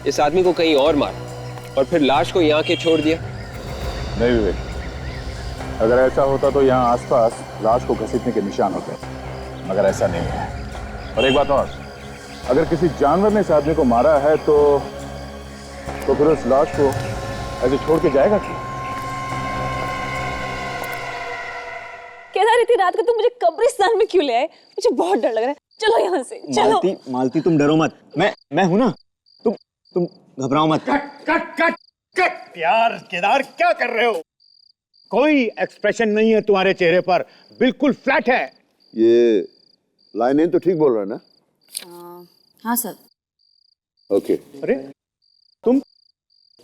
इस आदमी को कहीं और मारा और फिर लाश को यहाँ के छोड़ दिया? नहीं विवेक, अगर ऐसा होता तो यहाँ आसपास लाश को घसीटने के निशान होते, मगर ऐसा नहीं है। और एक बात और, अगर किसी जानवर ने इस आदमी को मारा है तो फिर उस लाश को ऐसे छोड़ के जाएगा क्यों? केदार, इतनी रात को तुम मुझे कब्रिस्तान में क्यों ले आए? मुझे बहुत डर लग रहा है। चलो यहाँ से, चलो। मालती तुम डरो मत, मैं हूं ना। तुम घबराओ मत। कट यार, केदार क्या कर रहे हो? कोई एक्सप्रेशन नहीं है तुम्हारे चेहरे पर, बिल्कुल फ्लैट है। ये लाइनें तो ठीक बोल रहा है ना? हाँ सर। ओके। अरे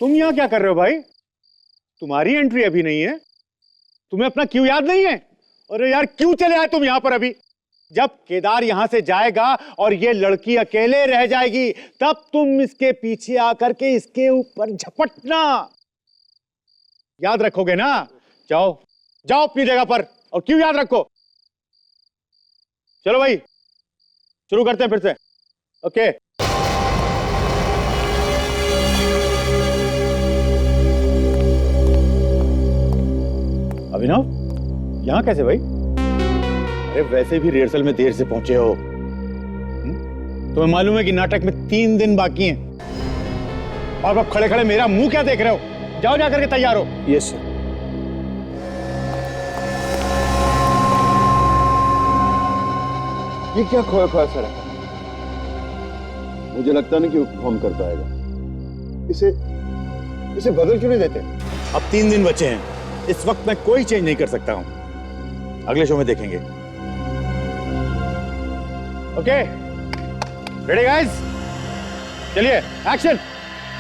तुम यहाँ क्या कर रहे हो भाई? तुम्हारी एंट्री अभी नहीं है। तुम्हें अपना क्यों याद नहीं है? अरे यार, क्यों चले आए तुम यहाँ पर अभी? जब केदार यहाँ से जाएगा और ये लड़की अकेले रह जाएगी, तब तुम इसके पीछे आकर के इसके ऊपर झपटना। याद रखोगे ना? जाओ जाओ अपनी जगह पर। और क्यों याद रखो? चलो भाई, शुरू करते हैं फिर से। ओके। अभिनव, यहां कैसे भाई? अरे वैसे भी रिहर्सल में देर से पहुंचे हो। तुम्हें मालूम है कि नाटक में 3 दिन बाकी हैं। और अब खड़े खड़े मेरा मुंह क्या देख रहे हो? जाओ जाकर के तैयार हो। Yes sir. ये क्या खोया खोया सर है? मुझे लगता नहीं कि वो परफॉर्म कर पाएगा। इसे बदल क्यों नहीं देते? अब 3 दिन बचे हैं। इस वक्त मैं कोई चेंज नहीं कर सकता हूं। अगले शो में देखेंगे। Okay, ready guys? चलिए, एक्शन।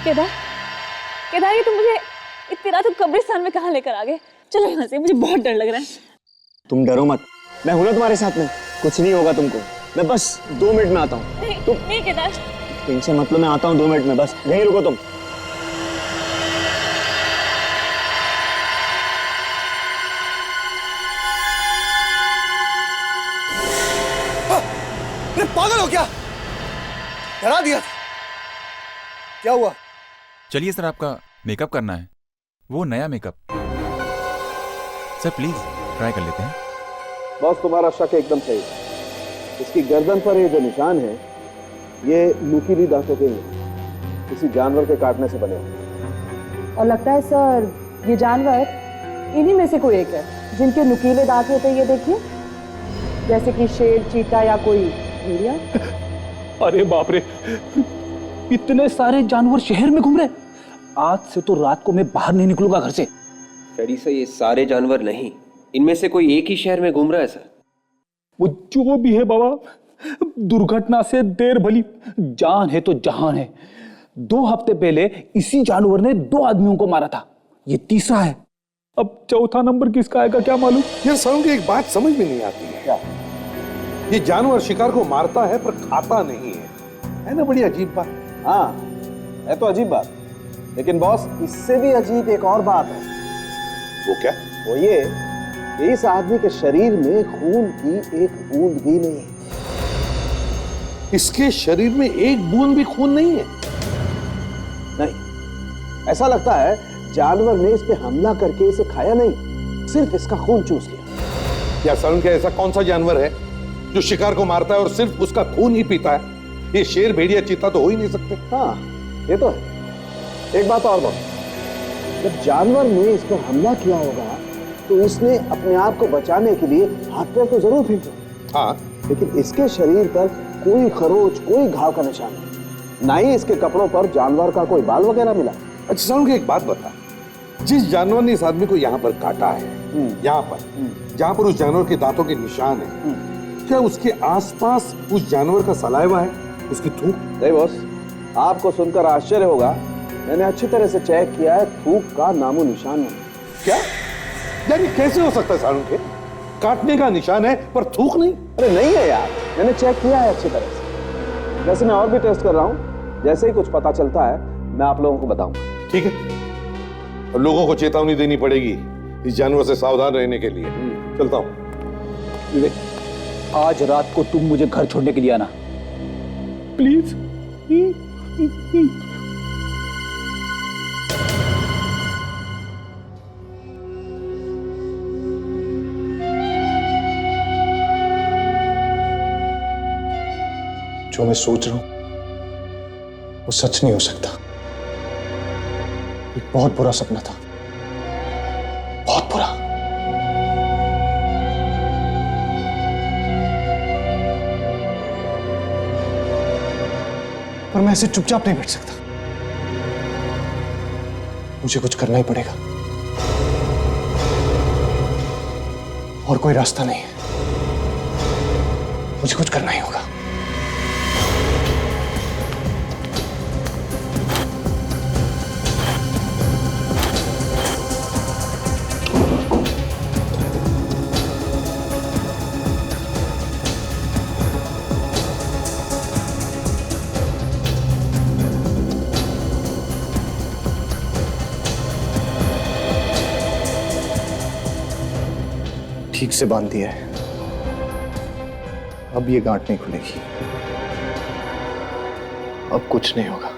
केदार, ये तुम मुझे इतनी रात को कब्रिस्तान में कहाँ लेकर आ गए? चलो यहाँ से, मुझे बहुत डर लग रहा है। तुम डरो मत, मैं हूं ना तुम्हारे साथ में। कुछ नहीं होगा तुमको। मैं बस 2 मिनट में आता हूँ। नहीं केदार, टेंशन मतलब, मैं आता हूँ 2 मिनट में, बस यहीं रुको तुम। पागल हो क्या? डरा दिया। क्या हुआ? चलिए सर, आपका मेकअप करना है, वो नया मेकअप। सर प्लीज ट्राई कर लेते हैं। बॉस, तुम्हारा शक एकदम सही। इसकी गर्दन पर ये जो निशान है, ये नुकीली दांतों के हैं, किसी जानवर के काटने से बने हैं। और लगता है सर ये जानवर इन्हीं में से कोई एक है जिनके नुकीले दांत होते हैं, ये देखिए, जैसे कि शेर, चीता या कोई भेड़िया। अरे बाप रे, इतने सारे जानवर शहर में घूम रहे। आज से तो रात को मैं बाहर नहीं निकलूंगा घर से। डैडी सर, ये सारे जानवर नहीं, इनमें से कोई एक ही शहर में घूम रहा है सर। वो जो भी है बाबा, दुर्घटना से देर भली, जान है तो जहान है। 2 हफ्ते पहले इसी जानवर ने 2 आदमियों को मारा था, ये तीसरा है। अब चौथा नंबर किसका आएगा क्या मालूम। यार साउंड की एक बात समझ में नहीं आती है। क्या? ये जानवर शिकार को मारता है पर खाता नहीं है ना? बड़ी अजीब बात। हाँ, है तो अजीब बात, लेकिन बॉस इससे भी अजीब एक और बात है। वो क्या? वो ये कि इस आदमी के शरीर में खून की एक बूंद भी नहीं है। इसके शरीर में एक बूंद भी खून नहीं है? नहीं, ऐसा लगता है जानवर ने इस पे हमला करके इसे खाया नहीं, सिर्फ इसका खून चूस लिया। क्या साउंड, क्या ऐसा कौन सा जानवर है जो शिकार को मारता है और सिर्फ उसका खून ही पीता है? ये शेर, भेड़िया, चीता तो हो ही नहीं सकते। हाँ, ये तो है। एक बात और बॉस, जब जानवर ने इस पर हमला किया होगा तो इसने अपने आप को बचाने के लिए हाथ पैर तो जरूर फेंका। हाँ, लेकिन इसके शरीर पर कोई खरोच, कोई घाव का निशान नहीं, ना ही इसके कपड़ों पर जानवर का कोई बाल वगैरह मिला। अच्छा साउंड, एक बात बता, जिस जानवर ने इस आदमी को यहाँ पर काटा है, यहाँ पर जहाँ पर उस जानवर के दांतों के निशान है, क्या उसके आसपास उस जानवर का सलाइवा है, उसकी थूक? नहीं बॉस, आपको सुनकर आश्चर्य होगा, मैंने अच्छी तरह से चेक किया है, थूक का नामो निशान नहीं। क्या यार, ये कैसे हो सकता है सारुण के? काटने का निशान है पर थूक नहीं? अरे नहीं है यार, मैंने चेक किया है अच्छी तरह से। वैसे मैं और भी टेस्ट कर रहा हूँ, जैसे ही कुछ पता चलता है मैं आप लोगों को बताऊंगा। ठीक है, और लोगों को चेतावनी देनी पड़ेगी इस जानवर से सावधान रहने के लिए। चलता हूँ। विवेक, आज रात को तुम मुझे घर छोड़ने के लिए आना प्लीज। जो मैं सोच रहा हूं वो सच नहीं हो सकता। एक बहुत बुरा सपना था, बहुत बुरा। पर मैं ऐसे चुपचाप नहीं बैठ सकता, मुझे कुछ करना ही पड़ेगा और कोई रास्ता नहीं है, मुझे कुछ करना ही होगा। ठीक से बांध दिया है, अब ये गांठ नहीं खुलेगी, अब कुछ नहीं होगा।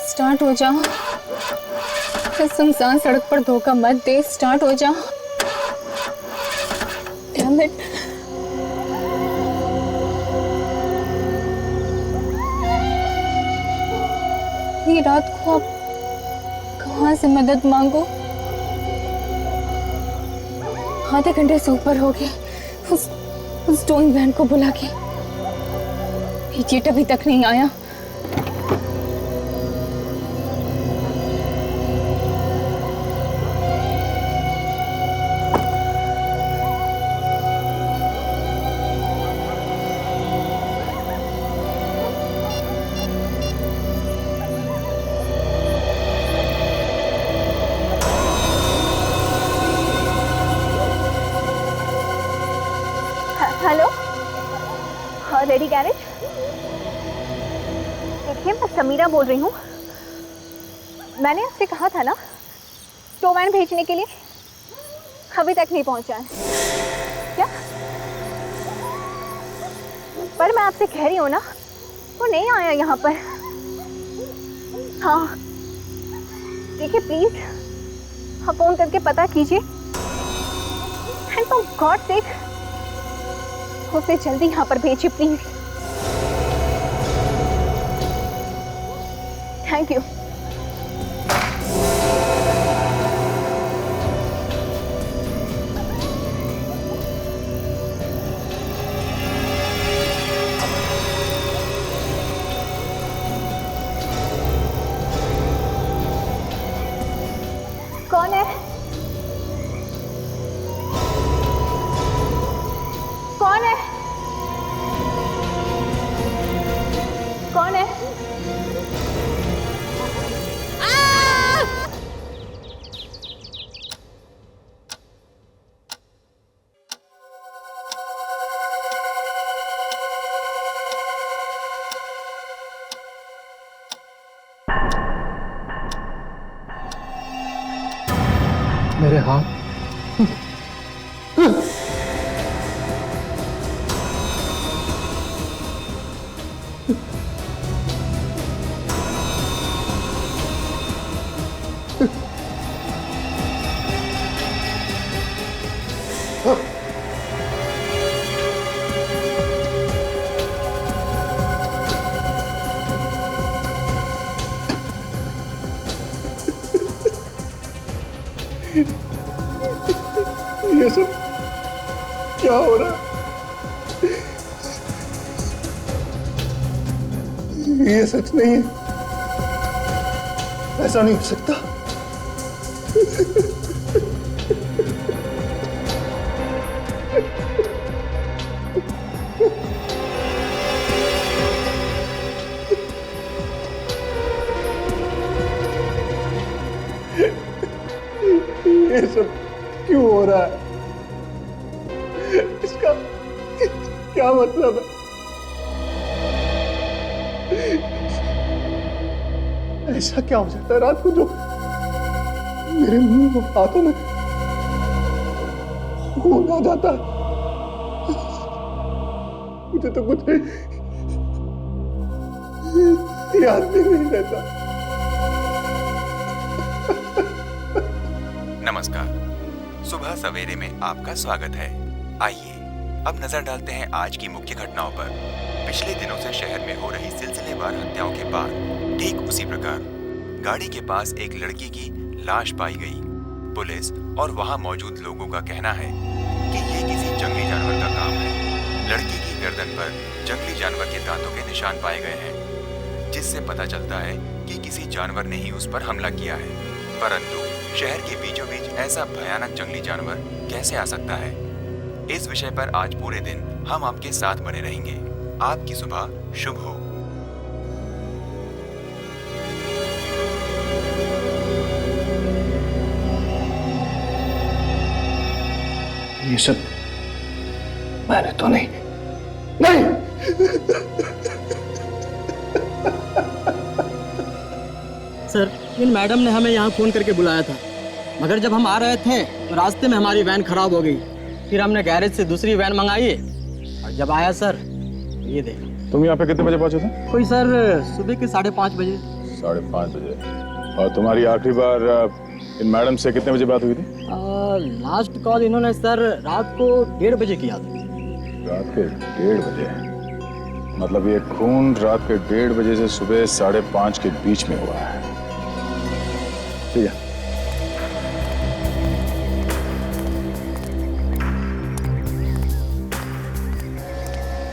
स्टार्ट हो जाओ, इस सुनसान सड़क पर धोखा मत दे, स्टार्ट हो जाओ। Damn it. ये रात को आप कहाँ से मदद मांगो? आधे घंटे से ऊपर हो गए उस टोइंग वैन को बुला के, ये अभी तक नहीं आया। हेलो, हाँ रेडी गैरेज। देखिए मैं समीरा बोल रही हूँ, मैंने आपसे कहा था ना टो वैन भेजने के लिए, अभी तक नहीं पहुंचा है क्या? पर मैं आपसे कह रही हूँ ना, वो नहीं आया यहाँ पर। हाँ देखिए प्लीज, आप फोन करके पता कीजिए, एंड फॉर गॉड सेक उसे जल्दी यहाँ पर भेजिए प्लीज। Thank you. कौन है? कौन है? कौन है? मेरे हाथ। ये सब क्या हो रहा है? ये सच नहीं है, ऐसा नहीं हो सकता। ये सब क्यों हो रहा है? इसका क्या मतलब है? ऐसा क्या हो जाता है रात को जो मेरे मुंह और हाथों में खून आ जाता है? मुझे तो कुछ याद भी नहीं रहता। नमस्कार, सुबह सवेरे में आपका स्वागत है। आइए अब नजर डालते हैं आज की मुख्य घटनाओं पर। पिछले दिनों से शहर में हो रही सिलसिलेवार हत्याओं के बाद ठीक उसी प्रकार गाड़ी के पास एक लड़की की लाश पाई गई। पुलिस और वहां मौजूद लोगों का कहना है कि ये किसी जंगली जानवर का काम है। लड़की की गर्दन पर जंगली जानवर के दांतों के निशान पाए गए हैं, जिससे पता चलता है कि किसी जानवर ने ही उस पर हमला किया है। परंतु शहर के बीचों बीच ऐसा भयानक जंगली जानवर कैसे आ सकता है? इस विषय पर आज पूरे दिन हम आपके साथ बने रहेंगे। आपकी सुबह शुभ हो। ये सब मैंने तो नहीं। सर, इन मैडम ने हमें यहाँ फोन करके बुलाया था, मगर जब हम आ रहे थे तो रास्ते में हमारी वैन खराब हो गई। फिर हमने गैरेज से दूसरी वैन मंगाई और जब आया सर ये देखो। तुम यहाँ पे कितने बजे पहुंचे थे? कोई सर सुबह के 5:30 बजे। 5:30 बजे। और तुम्हारी आखिरी बार इन मैडम से कितने बजे बात हुई थी? लास्ट कॉल इन्होंने सर रात को 1:30 बजे किया था। रात के 1:30 बजे? मतलब ये खून रात के 1:30 बजे से सुबह 5:30 के बीच में हुआ है। ठीक है।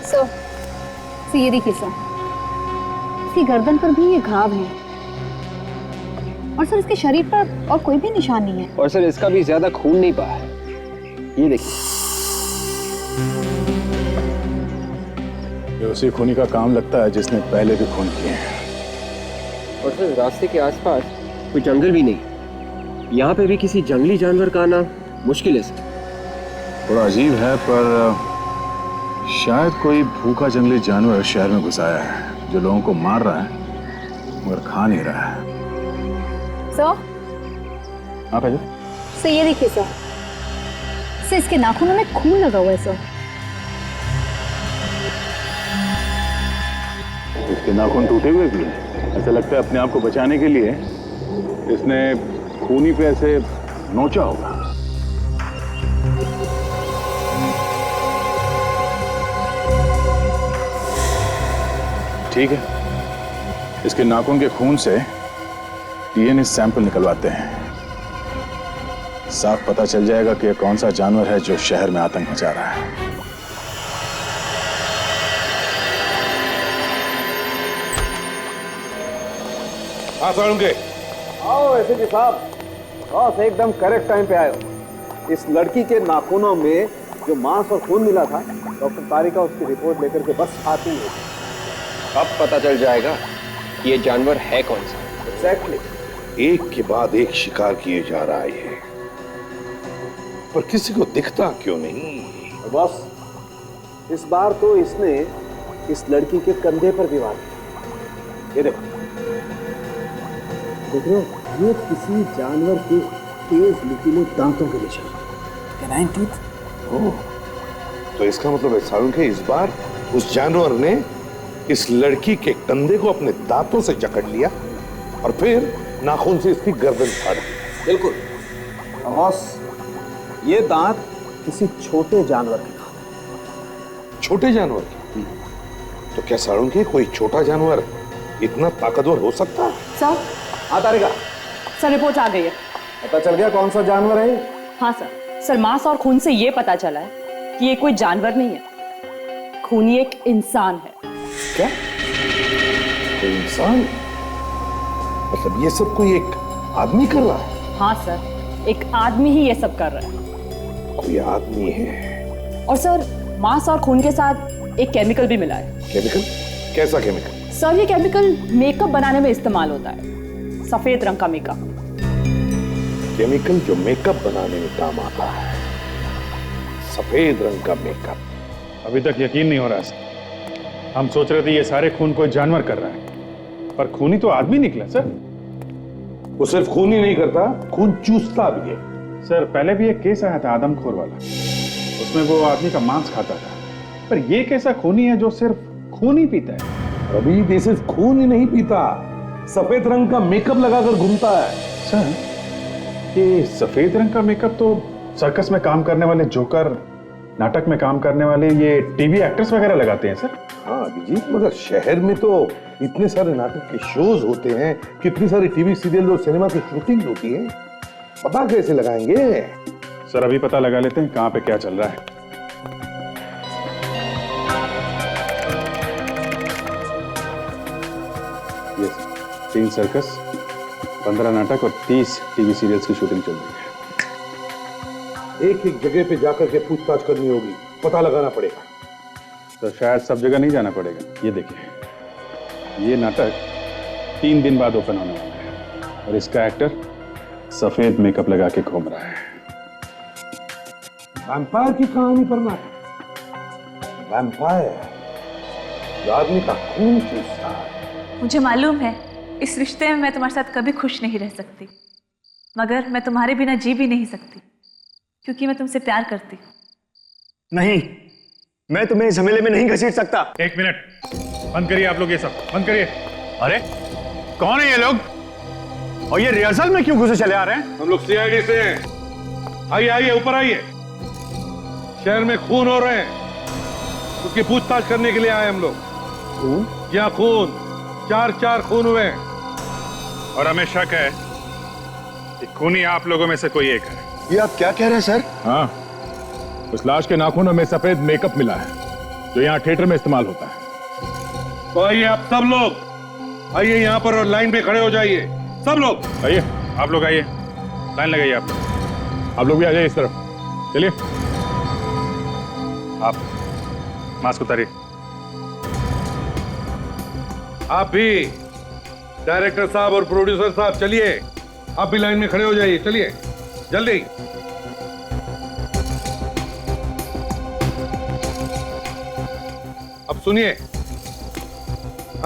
सो ये देखिए सर, इसकी गर्दन पर भी ये घाव है और सर इसके शरीर पर और कोई भी निशान नहीं है। और सर इसका भी ज्यादा खून नहीं बहा है, ये देखिए। ये उसी खूनी का काम लगता है जिसने पहले भी खून किए हैं। और सर रास्ते के आसपास कोई जंगल भी नहीं, यहाँ पे भी किसी जंगली जानवर का आना मुश्किल है सर। थोड़ा अजीब है, पर शायद कोई भूखा जंगली जानवर शहर में घुस आया है जो लोगों को मार रहा है मगर खा नहीं रहा है। सर हाँ भाई, सर ये देखिए सर, इसके नाखूनों में खून लगा हुआ है सर। इसके नाखून टूटे हुए भी हैं। ऐसा लगता है अपने आप को बचाने के लिए इसने खूनी पे ऐसे नोचा होगा। ठीक है, इसके नाखून के खून से डीएनए सैंपल निकलवाते हैं। साफ पता चल जाएगा कि कौन सा जानवर है जो शहर में आतंक मचा रहा है। हाँ साळुंके, आओ एसएसपी साहब, बस एकदम करेक्ट टाइम पे आए हो। इस लड़की के नाखूनों में जो मांस और खून मिला था, डॉक्टर तारिका उसकी रिपोर्ट लेकर के बस आती है। अब पता चल जाएगा कि ये जानवर है कौन सा। एग्जैक्टली। एक के बाद एक शिकार किए जा रहा है ये, पर किसी को दिखता क्यों नहीं? बस इस बार तो इसने इस लड़की के कंधे पर भी वार किया। ये देखो, देख रहे हो, ये किसी जानवर के तेज नुकीले दांतों के निशान। Canine teeth. ओह, तो इसका मतलब है साळुंके, इस बार उस जानवर ने इस लड़की के कंधे को अपने दांतों से जकड़ लिया और फिर नाखून से इसकी गर्दन फाड़ दी। बिल्कुल बॉस, ये दांत किसी छोटे जानवर के दांत हैं। छोटे जानवर के? तो क्या साळुंके कोई छोटा जानवर इतना ताकतवर हो सकता है? सर। हाँ तारिका। सर रिपोर्ट आ गई है। पता चल गया कौन सा जानवर है? हाँ सर मांस और खून से ये पता चला है कि ये कोई जानवर नहीं है, खूनी एक इंसान है। क्या? कोई इंसान? मतलब ये सब कोई एक आदमी कर रहा है? हाँ सर, एक आदमी ही ये सब कर रहा है। कोई आदमी है? और सर मांस और खून के साथ एक केमिकल भी मिला है। केमिकल? कैसा केमिकल? सर ये केमिकल मेकअप बनाने में इस्तेमाल होता है, सफेद रंग का मेकअप। केमिकल जो मेकअप बनाने में काम आता है, सफेद रंग का मेकअप। अभी तक यकीन नहीं हो रहा सर। हम सोच रहे थे ये सारे खून कोई जानवर कर रहा है, पर खूनी तो आदमी निकला सर। वो सिर्फ खून ही नहीं करता, खून चूसता भी है। सर पहले भी एक केस आया था आदमखोर वाला, उसमें वो आदमी का मांस खाता था, पर ये कैसा खूनी है जो सिर्फ खून ही पीता है? अभी ये सिर्फ खून ही नहीं पीता, सफेद रंग का मेकअप लगाकर घूमता है। सर ये सफेद रंग का मेकअप तो सर्कस में काम करने वाले जोकर, नाटक में काम करने वाले ये टीवी एक्टर्स वगैरह लगाते हैं सर। हाँ अभिजीत, मगर शहर में तो इतने सारे नाटक के शोज होते हैं, कितनी सारी टीवी सीरियल और सिनेमा की शूटिंग होती है, पता कैसे लगाएंगे? सर अभी पता लगा लेते हैं कहाँ पे क्या चल रहा है। ये 3 सर्कस, 15 नाटक और 30 टीवी सीरियल्स की शूटिंग चल रही है। एक एक जगह पे जाकर के पूछताछ करनी होगी, पता लगाना पड़ेगा। तो शायद सब जगह नहीं जाना पड़ेगा। ये देखिए, ये नाटक 3 दिन बाद ओपन होने वाला है और इसका एक्टर सफेद मेकअप लगा के घूम रहा है। वैम्पायर की कहानी पर नाटक। वैम्पायर जो आदमी का खून चूसता है। मुझे मालूम है इस रिश्ते में मैं तुम्हारे साथ कभी खुश नहीं रह सकती, मगर मैं तुम्हारे बिना जी भी नहीं सकती, क्योंकि मैं तुमसे प्यार करती हूँ। नहीं, मैं तुम्हें झमेले में नहीं घसीट सकता। 1 मिनट, बंद करिए आप लोग, ये सब बंद करिए। अरे कौन है ये लोग और ये रिहर्सल में क्यों घुसे चले आ रहे हैं? हम लोग सीआईडी से हैं। आइए आइए, ऊपर आइए। शहर में खून हो रहे हैं, उसकी पूछताछ करने के लिए आए हम लोग। खून? क्या खून? 4 खून हुए हैं और हमें शक है कि खूनी आप लोगों में से कोई एक है। ये आप क्या कह रहे हैं सर? हाँ, उस लाश के नाखूनों में सफेद मेकअप मिला है जो यहाँ थिएटर में इस्तेमाल होता है। तो आइए आप सब लोग, आइए यहाँ पर और लाइन पे खड़े हो जाइए। सब लोग आइए, आप लोग आइए, लाइन लगाइए। आप लोग भी आ जाइए इस तरफ। चलिए, आप मास्क उतारिए। आप भी, डायरेक्टर साहब और प्रोड्यूसर साहब, चलिए आप भी लाइन में खड़े हो जाइए। चलिए जल्दी। अब सुनिए,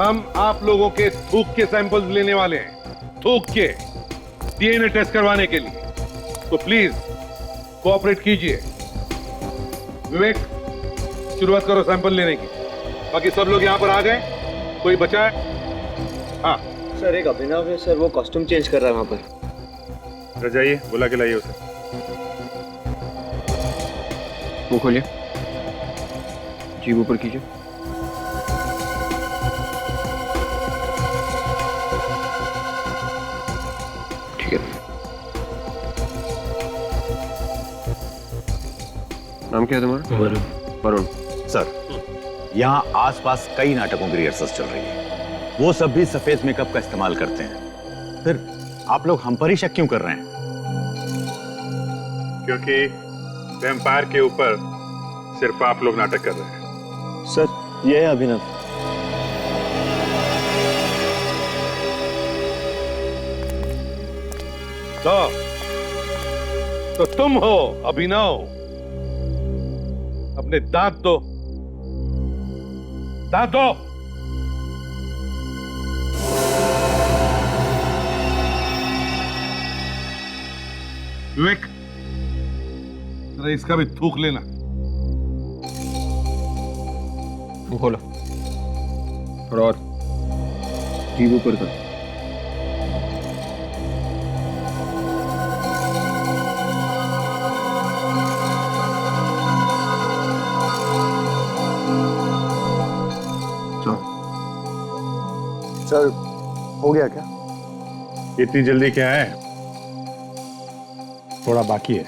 हम आप लोगों के थूक के सैंपल्स लेने वाले हैं। थूक के। डीएनए टेस्ट करवाने के लिए, तो प्लीज कोऑपरेट कीजिए। विवेक, शुरुआत करो सैंपल लेने की। बाकी सब लोग यहाँ पर आ गए? कोई बचा है? हाँ सर, एक अभिनव है सर, वो कॉस्ट्यूम चेंज कर रहा है वहां पर। जाइए, बुला के लाइए उसे। वो खोलिए, जीभ ऊपर कीजिए। ठीक है। नाम क्या है तुम्हारा? वरुण। सर, यहाँ आसपास कई नाटकों की रिहर्सल चल रही है। वो सब भी सफेद मेकअप का इस्तेमाल करते हैं। फिर आप लोग हम पर ही शक क्यों कर रहे हैं? क्योंकि वैम्पायर के ऊपर सिर्फ आप लोग नाटक कर रहे हैं। सर, ये है अभिनव। तो तुम हो अभिनव? अपने दांत दो, दांत दो। विवेक, जरा इसका भी थूक लेना। वो खोलो, थोड़ा और, जीभ ऊपर कर। सर, हो गया क्या? इतनी जल्दी क्या है? थोड़ा बाकी है।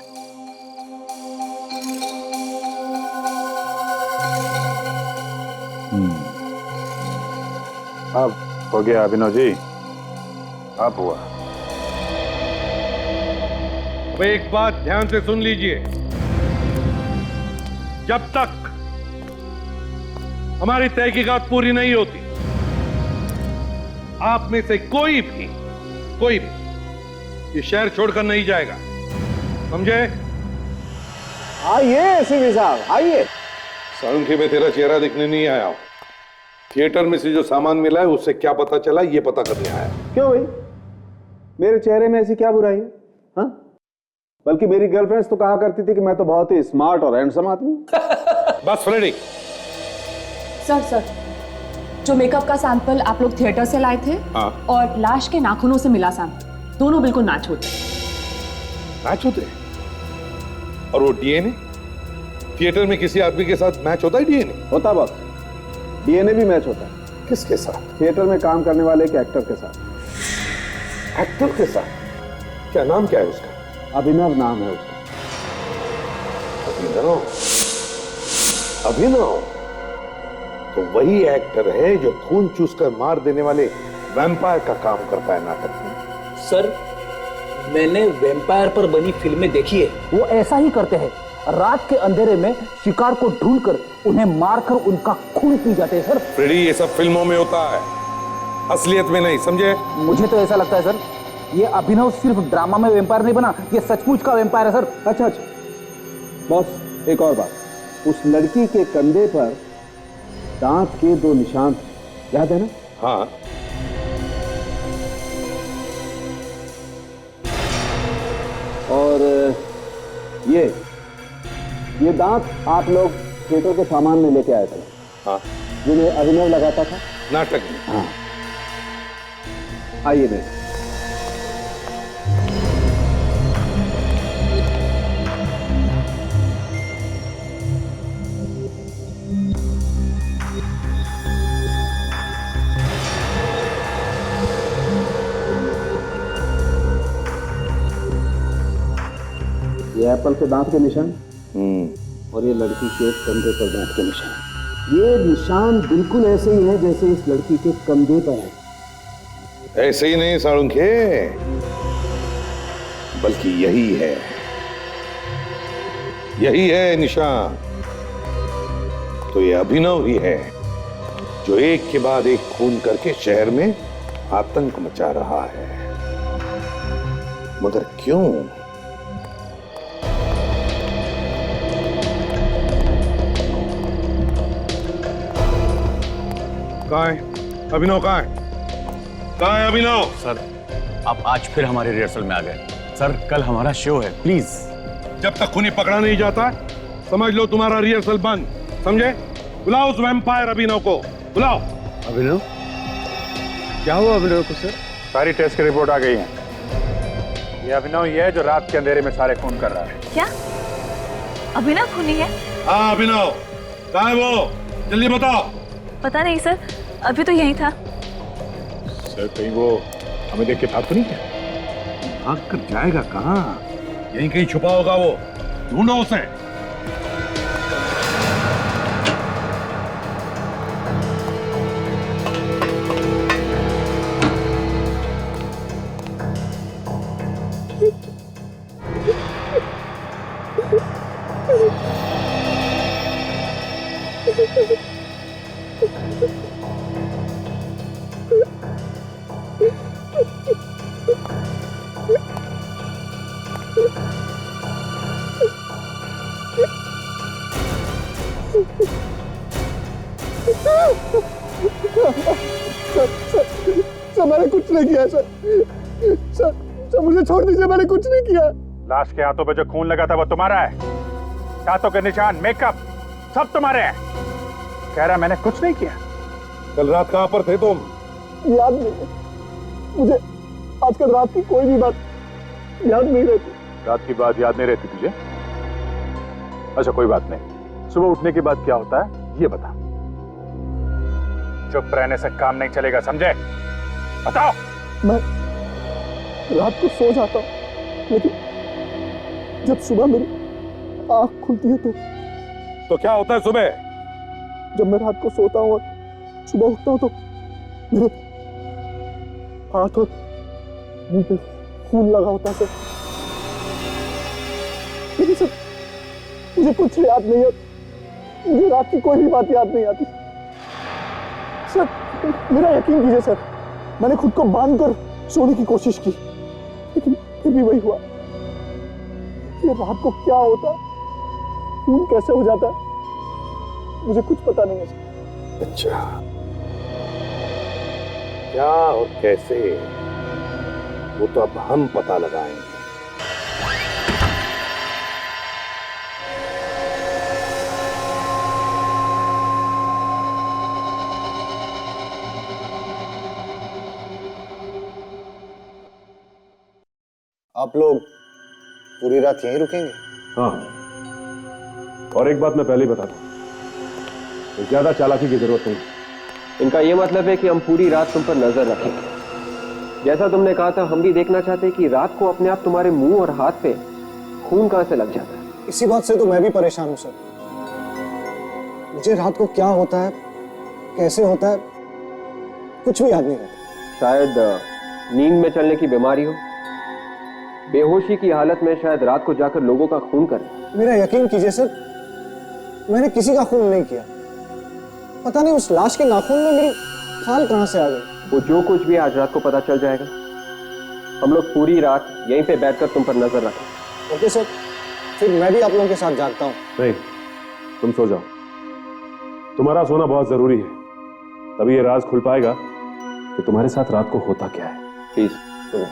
अब हो गया अभिनव जी, अब हुआ। अब एक बात ध्यान से सुन लीजिए। जब तक हमारी तहकीकात पूरी नहीं होती, आप में से कोई भी ये शहर छोड़कर नहीं जाएगा, समझे? आइए एसीपी साहब, आइए। साळुंखे, मैं तेरा चेहरा दिखने नहीं आया हूं। थिएटर में से जो सामान मिला है उससे क्या पता चला, ये पता करने आया। क्यों भाई, मेरे चेहरे में ऐसी क्या बुराई है? हाँ, बल्कि मेरी गर्लफ्रेंड्स तो कहा करती थी कि मैं तो बहुत ही स्मार्ट और हैंडसम आदमी हूं। बस फ्रेडी। सर, जो मेकअप का सैंपल आप लोग थिएटर से लाए थे, हाँ। और लाश के नाखूनों से मिला सैंपल, दोनों बिल्कुल मैच होते। मैच होते? और वो डीएनए थिएटर में किसी आदमी के साथ मैच होता है? डीएनए होता बस, डीएनए भी मैच होता है। किसके साथ? थिएटर में काम करने वाले एक एक्टर के साथ। एक्टर के साथ? क्या नाम क्या है उसका? अभिनव नाम है उसका। अभिनव तो वही एक्टर है जो खून चूसकर मार देने वाले वैम्पायर का काम करता है नाटक में। सर, मैंने वैम्पायर पर बनी फिल्में देखी है, वो ऐसा ही करते हैं। रात के अंधेरे में शिकार को ढूंढकर उन्हें मारकर उनका खून पी जाते हैं। सर, फ्रेडी, ये सब फिल्मों में होता है, असलियत में नहीं, समझे? मुझे तो ऐसा लगता है सर, ये अभिनव सिर्फ ड्रामा में वैम्पायर नहीं बना, ये सचमुच का वैम्पायर है सर। अच्छा, बॉस, एक और बात, उस लड़की के कंधे पर दांत के 2 निशान थे, याद है ना? हाँ। और ये दांत आप लोग थिएटर के सामान में लेके आए थे। हाँ। जिन्हें अभिनव लगाता था नाटक में। हाँ, आइए देख। ये एप्पल के दांत के निशान, और ये लड़की के कंधे पर दांत के निशान। ये निशान बिल्कुल ऐसे ही है जैसे इस लड़की के कंधे पर है। ऐसे ही नहीं साळुंखे, बल्कि यही है निशान। तो ये अभिनव ही है जो एक के बाद एक खून करके शहर में आतंक मचा रहा है। मगर क्यों? कहाँ है अभिनव? कहाँ है अभिनव? सर, आप आज फिर हमारे रिहर्सल में आ गए। सर कल हमारा शो है, प्लीज। जब तक खूनी पकड़ा नहीं जाता समझ लो तुम्हारा रिहर्सल बंद, समझे? बुलाओ उस वैम्पायर अभिनव को, बुलाओ। अभिनव? क्या हुआ अभिनव को सर? सारी टेस्ट की रिपोर्ट आ गई है। ये अभिनव ये है जो रात के अंधेरे में सारे खून कर रहा है। क्या अभिनव खूनी है? हाँ अभिनव, कहाँ है वो? जल्दी बताओ। पता नहीं सर, अभी तो यहीं था। सर कहीं वो हमें देख के भाग तो नहीं गया? भाग कर जाएगा कहाँ? यहीं कहीं छुपा होगा वो, ढूंढो उसे। सर मैंने कुछ नहीं किया सर। सर मुझे छोड़ दीजिए, मैंने कुछ नहीं किया। लाश के हाथों पे जो खून लगा था वो तुम्हारा है। दांतों के निशान, मेकअप सब तुम्हारे हैं। कह रहा मैंने कुछ नहीं किया। कल रात कहाँ पर थे तुम? याद नहीं है मुझे, आजकल रात की कोई भी बात याद नहीं रहती। रात की बात याद नहीं रहती तुझे? अच्छा कोई बात नहीं, सुबह उठने के बाद क्या होता है ये बता। चुप रहने से काम नहीं चलेगा, समझे? बताओ। मैं रात को सो जाता हूँ, लेकिन जब सुबह मेरी आंख खुलती है तो क्या होता है सुबह? जब मैं रात को सोता हूँ और सुबह उठता हूँ तो मेरे हाथ और मुंह पे खून लगा होता है सर। लेकिन सर मुझे कुछ याद नहीं है, मुझे रात की कोई भी बात याद नहीं आती। सर मेरा यकीन कीजिए सर, मैंने खुद को बांध कर सोने की कोशिश की, लेकिन फिर भी वही हुआ। ये रात को क्या होता है, खून कैसे हो जाता है, मुझे कुछ पता नहीं है सर। अच्छा, क्या और कैसे वो तो अब हम पता लगाएंगे। आप लोग पूरी रात यहीं रुकेंगे? हाँ, और एक बात मैं पहले ही बता दूं, ज्यादा चालाकी की जरूरत नहीं। इनका ये मतलब है कि हम पूरी रात तुम पर नजर रखेंगे। जैसा तुमने कहा था, हम भी देखना चाहते हैं कि रात को अपने आप तुम्हारे मुंह और हाथ पे खून कहां से लग जाता है। इसी बात से तो मैं भी परेशान हूं सर। मुझे रात को क्या होता है, कैसे होता है, कुछ भी याद नहीं रहता। शायद नींद में चलने की बीमारी हो, बेहोशी की हालत में शायद रात को जाकर लोगों का खून करें। मेरा यकीन कीजिए सर, मैंने किसी का खून नहीं किया। पता नहीं उस लाश के नाखून में मेरी खाल कहां से आ गई। वो जो कुछ भी आज रात को पता चल जाएगा। हम लोग पूरी रात यहीं पे बैठकर तुम पर नजर रखें। ओके सर, फिर मैं भी आप लोगों के साथ जागता हूँ। नहीं, तुम सो जाओ। तुम्हारा सोना बहुत जरूरी है, तभी ये राज खुल पाएगा कि तुम्हारे साथ रात को होता क्या है। प्लीज सुनो।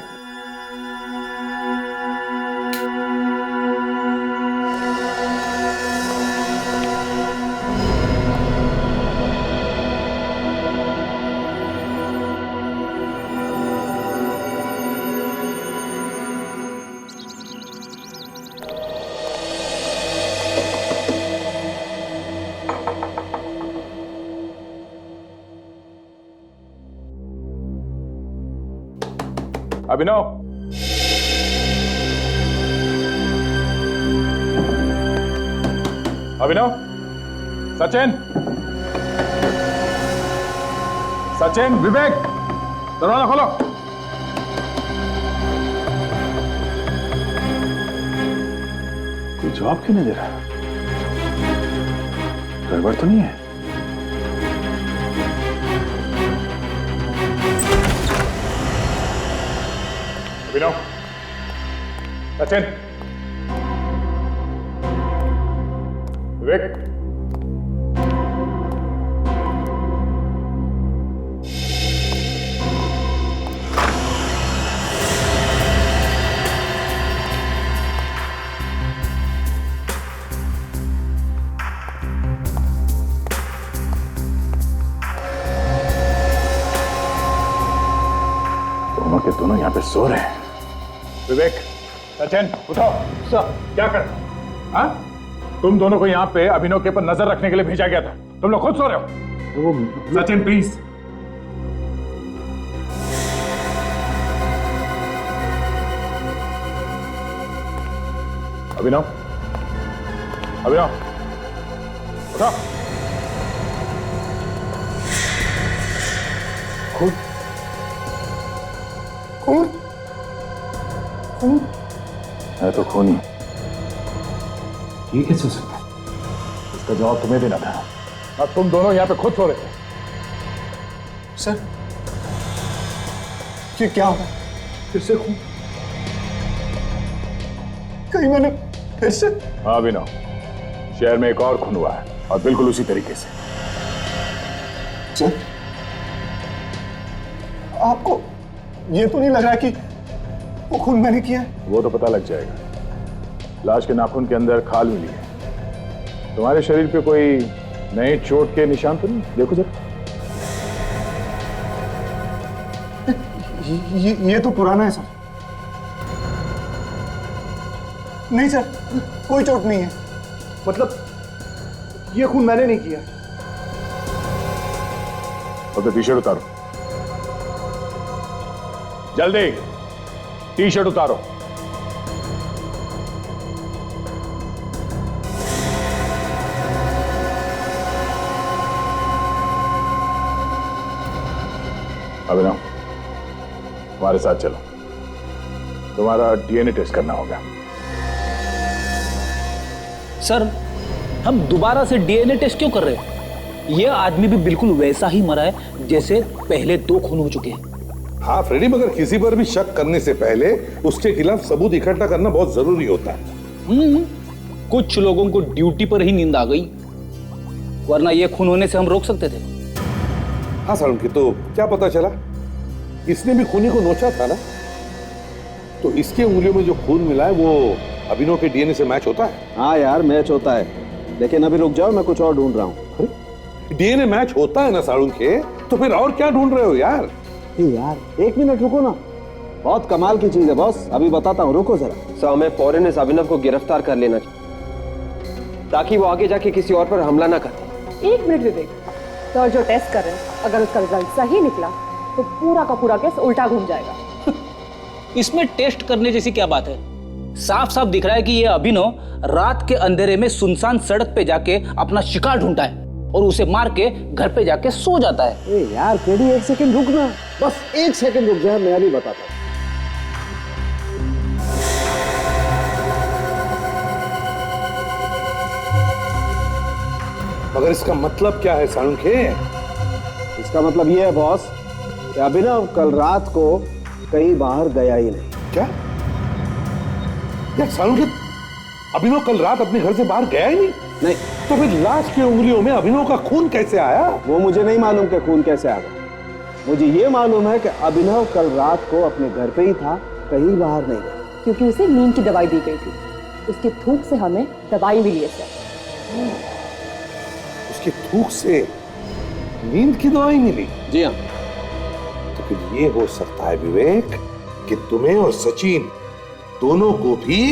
अभिनव, अभिनव, सचिन, सचिन, विवेक, दरवाजा खोलो। कोई जवाब क्यों नहीं दे रहा? गड़बड़ तो नहीं है? अभिनव, सचिन, विवेक, दोनों यहाँ पे सो रहे हैं। विवेक, सचिन, उठाओ। सर, क्या कर? हाँ? तुम दोनों को यहाँ पे अभिनव के ऊपर नजर रखने के लिए भेजा गया था। तुम लोग खुद सो रहे हो। सचिन प्लीज। अभिनव, अभिनव, उठो। खून, खून, खून है तो खून ही। ये कैसे हो सकता है? इसका जवाब तुम्हें देना था। अब तुम दोनों यहाँ पे खुद सो रहे थे। सर, ये क्या हो रहा है? फिर से खून? कहीं मैंने फिर से? हाँ अभिनव, शहर में एक और खून हुआ है और बिल्कुल उसी तरीके से। सर, आपको ये तो नहीं लग रहा कि वो खून मैंने किया है? वो तो पता लग जाएगा। लाश के नाखून के अंदर खाल मिली है। तुम्हारे शरीर पे कोई नए चोट के निशान तो नहीं? देखो जरा। ये तो पुराना है सर। नहीं सर, कोई चोट नहीं है। मतलब ये खून मैंने नहीं किया। अब तो टी शर्ट उतारो, जल्दी टी शर्ट उतारो। अभिनव, हमारे साथ चलो, तुम्हारा डीएनए टेस्ट करना होगा। सर, हम दोबारा से डीएनए टेस्ट क्यों कर रहे हैं? यह आदमी भी बिल्कुल वैसा ही मरा है जैसे पहले 2 खून हो चुके हैं। हाँ फ्रेडी, मगर किसी पर भी शक करने से पहले उसके खिलाफ सबूत इकट्ठा करना बहुत जरूरी होता है। कुछ लोगों को ड्यूटी पर ही नींद आ गई, वरना ये खून होने से हम रोक सकते थे। हाँ सारुण की तो क्या पता चला? इसने भी खूनी को नोचा था ना, तो इसके उंगलियों में जो खून मिला है वो अभिनव के डीएनए से मैच होता है। हाँ यार, मैच होता है, लेकिन अभी रुक जाओ, मैं कुछ और ढूंढ रहा हूँ। डीएनए मैच होता है ना सारुण के, तो फिर और क्या ढूंढ रहे हो यार? यार 1 मिनट रुको ना, बहुत कमाल की चीज है बॉस, अभी बताता हूँ, रुको जरा। सर, हमें फौरन इस अभिनव को गिरफ्तार कर लेना चाहिए ताकि वो आगे जाके किसी और पर हमला ना करे। 1 मिनट विवेक, तो जो टेस्ट कर रहे हैं, अगर उसका रिजल्ट सही निकला तो पूरा का पूरा केस उल्टा घूम जाएगा। इसमें टेस्ट करने जैसी क्या बात है? साफ साफ दिख रहा है कि ये अभिनव रात के अंधेरे में सुनसान सड़क पे जाके अपना शिकार ढूंढता है और उसे मार के घर पे जाके सो जाता है। ए यार केडी, 1 सेकंड रुक ना, बस 1 सेकंड रुक जाए, मैं अभी बताता हूँ। मगर इसका मतलब क्या है सारुण के? इसका मतलब ये है बॉस कि अभिनव कल रात को कहीं बाहर गया ही नहीं। क्या यार सारुण के, अभिनव कल रात अपने घर से बाहर गया ही नहीं? तो फिर लाश की उंगलियों में अभिनव का खून कैसे आया? वो मुझे नहीं मालूम कि खून कैसे आ गया। मुझे ये मालूम है कि अभिनव कल रात को अपने घर पे ही था, कहीं बाहर नहीं गया। क्योंकि उसे नींद की दवाई दी गई थी, उसके थूक से हमें दवाई मिली है सर। उसके थूक से नींद की दवाई मिली? जी हाँ। तो फिर ये हो सकता है विवेक कि तुम्हें और सचिन दोनों को भी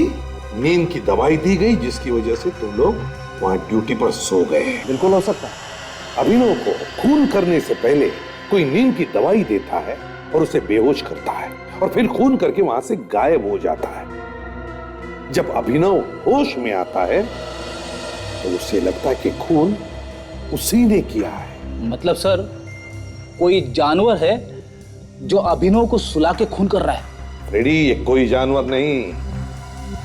नींद की दवाई दी गई, जिसकी वजह से तुम लोग वहां ड्यूटी पर सो गए। बिल्कुल हो सकता है। अभिनव को खून करने से पहले कोई नींद की दवाई देता है और उसे बेहोश करता है और फिर खून करके वहां से गायब हो जाता है। जब अभिनव होश में आता है तो उसे लगता है कि खून उसी ने किया है। मतलब सर, कोई जानवर है जो अभिनव को सुला के खून कर रहा है? फ्रेडी, ये कोई जानवर नहीं,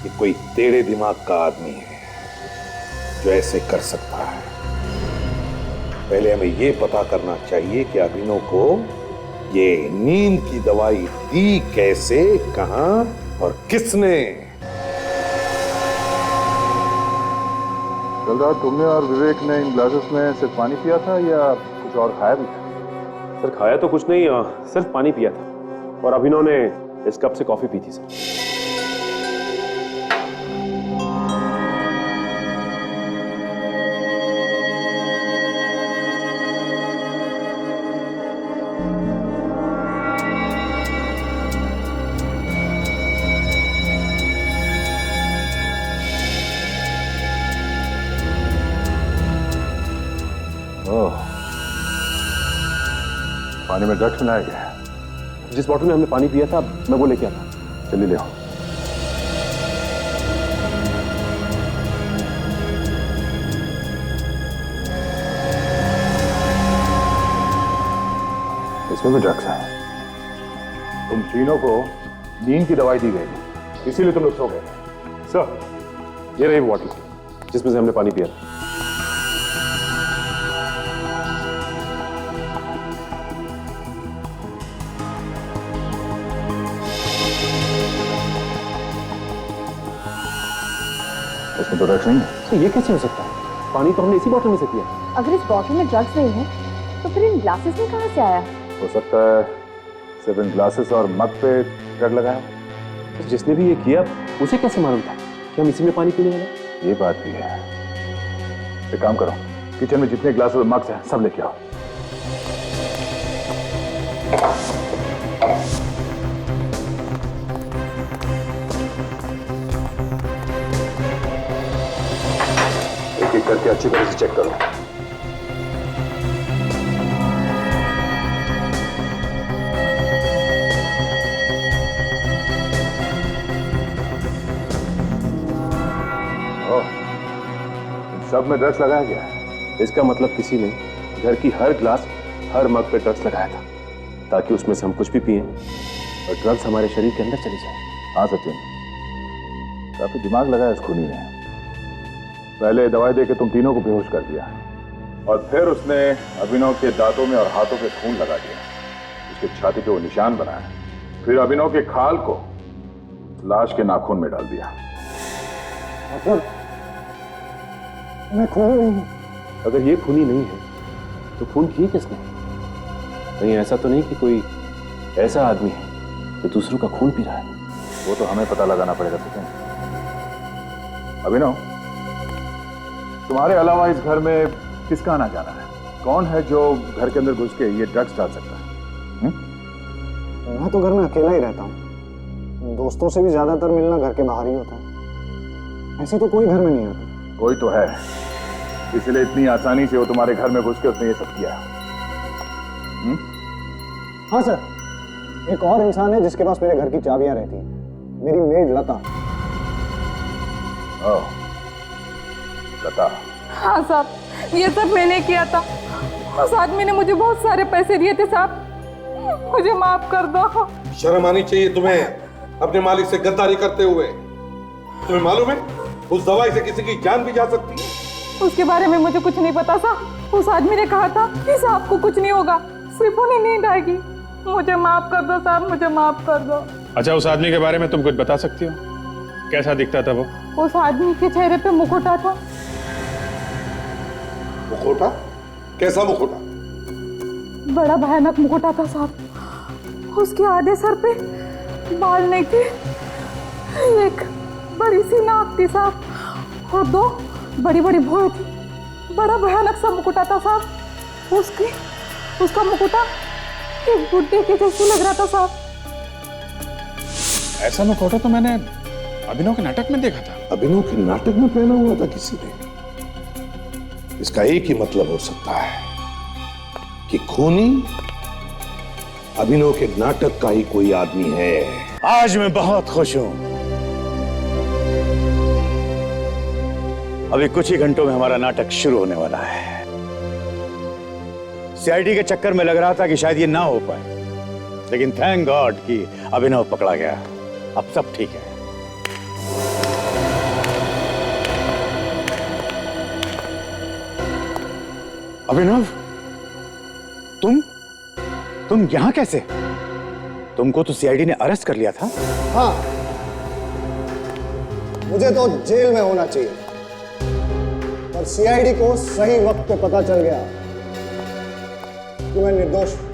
ये कोई टेढ़े दिमाग का आदमी है जो ऐसे कर सकता है। पहले हमें ये पता करना चाहिए कि अभिनव को ये नींद की दवाई दी कैसे, कहां और किसने। कल रात तुमने और विवेक ने इन ग्लासेस में सिर्फ पानी पिया था या कुछ और खाया भी था? सर खाया तो कुछ नहीं, सिर्फ पानी पिया था और अभिनव ने इस कप से कॉफी पी थी सर। पानी में ड्रग्स मिलाया गया है। जिस बॉटल में हमने पानी पिया था मैं वो लेके आता। चलिए ले आओ। इसमें भी ड्रग्स है। तुम तीनों को नींद की दवाई दी गई थी, इसीलिए तुम लोग सो गए। सर, ये रही बॉटल जिसमें से हमने पानी पिया था। इसमें तो ड्रग्स नहीं है। तो ये कैसे हो सकता है? पानी तो हमने इसी बॉटल में से पिया। अगर इस बॉटल में ड्रग्स नहीं है तो फिर इन ग्लासेस में कहाँ से आया? हो सकता है सिर्फ इन ग्लासेस और मग पे ड्रग लगाया। तो जिसने भी ये किया उसे कैसे मालूम था कि हम इसी में पानी पीने वाले? ये बात भी है। एक काम करो, किचन में जितने ग्लासेस और मग्स हैं सब लेके आओ। एक एक करके अच्छी तरह से चेक करो। सब में ड्रग्स लगाया गया है। इसका मतलब किसी ने घर की हर ग्लास, हर मग पे ड्रग्स लगाया था ताकि उसमें से हम कुछ भी पिए और ड्रग्स हमारे शरीर के अंदर चली जाए। हाँ सचिन, काफी दिमाग लगाया इस खूनी ने। पहले दवाई देके तुम तीनों को बेहोश कर दिया और फिर उसने अभिनव के दांतों में और हाथों पे खून लगा दिया, उसके छाती पे वो निशान बनाया, फिर अभिनव के खाल को लाश के नाखून में डाल दिया। मतलब मैं खूनी नहीं हूं। अगर ये खूनी नहीं है तो खून किए किसने? कहीं ऐसा तो नहीं कि कोई ऐसा आदमी है जो दूसरों का खून पी रहा है? वो तो हमें पता लगाना पड़ेगा सचिन। अभिनव, तुम्हारे अलावा इस घर में किसका आना जाना है? कौन है जो घर के अंदर घुस के ये ड्रग्स डाल सकता है? मैं तो घर में अकेला ही रहता हूँ। दोस्तों से भी ज्यादातर मिलना घर के बाहर ही होता है। ऐसे तो कोई घर में नहीं आता। कोई तो है, इसलिए इतनी आसानी से वो तुम्हारे घर में घुस के उसने ये सब किया। हाँ सर, एक और इंसान है जिसके पास मेरे घर की चाबियां रहती हैं। मेरी मेड लता। ओह, लता। हाँ साहब, ये सब मैंने किया था। उस आदमी ने मुझे बहुत सारे पैसे दिए थे साहब, मुझे माफ कर दो। शर्म आनी चाहिए तुम्हें अपने मालिक से गद्दारी करते हुए। तुम्हें मालूम है उस दवाई से किसी की जान भी जा सकती है। उसके बारे में मुझे कुछ नहीं पता साहब। उस आदमी ने कहा था कि साहब को कुछ नहीं होगा, सिर्फ उन्हें नींद आएगी। मुझे माफ कर दो साहब, मुझे माफ कर दो। अच्छा, उस आदमी के बारे में तुम कुछ बता सकती हो? कैसा दिखता था वो? उस आदमी के चेहरे पे मुखौटा था। मुखौटा? कैसा मुखौटा? बड़ा भयानक मुखौटा था साहब। उसके आधे सर पे बाल नहीं थे, एक बड़ी सी नाक थी साहब और दो बड़ी बड़ी भौहें थी। बड़ा भयानक सा मुकुटा था साहब। उसका मुकुटा एक बुड्ढे के जैसे लग रहा था साहब। ऐसा मुखौटा तो मैंने अभिनव के नाटक में देखा था। अभिनव के नाटक में पहना हुआ था किसी ने? इसका एक ही मतलब हो सकता है कि खूनी अभिनव के नाटक का ही कोई आदमी है। आज मैं बहुत खुश हूं। अभी कुछ ही घंटों में हमारा नाटक शुरू होने वाला है। सीआईडी के चक्कर में लग रहा था कि शायद ये ना हो पाए, लेकिन थैंक गॉड कि अभिनव पकड़ा गया। अब सब ठीक है। अभिनव, तुम यहां कैसे? तुमको तो सीआईडी ने अरेस्ट कर लिया था। हाँ, मुझे तो जेल में होना चाहिए, पर सीआईडी को सही वक्त पे पता चल गया कि मैं निर्दोष हूं।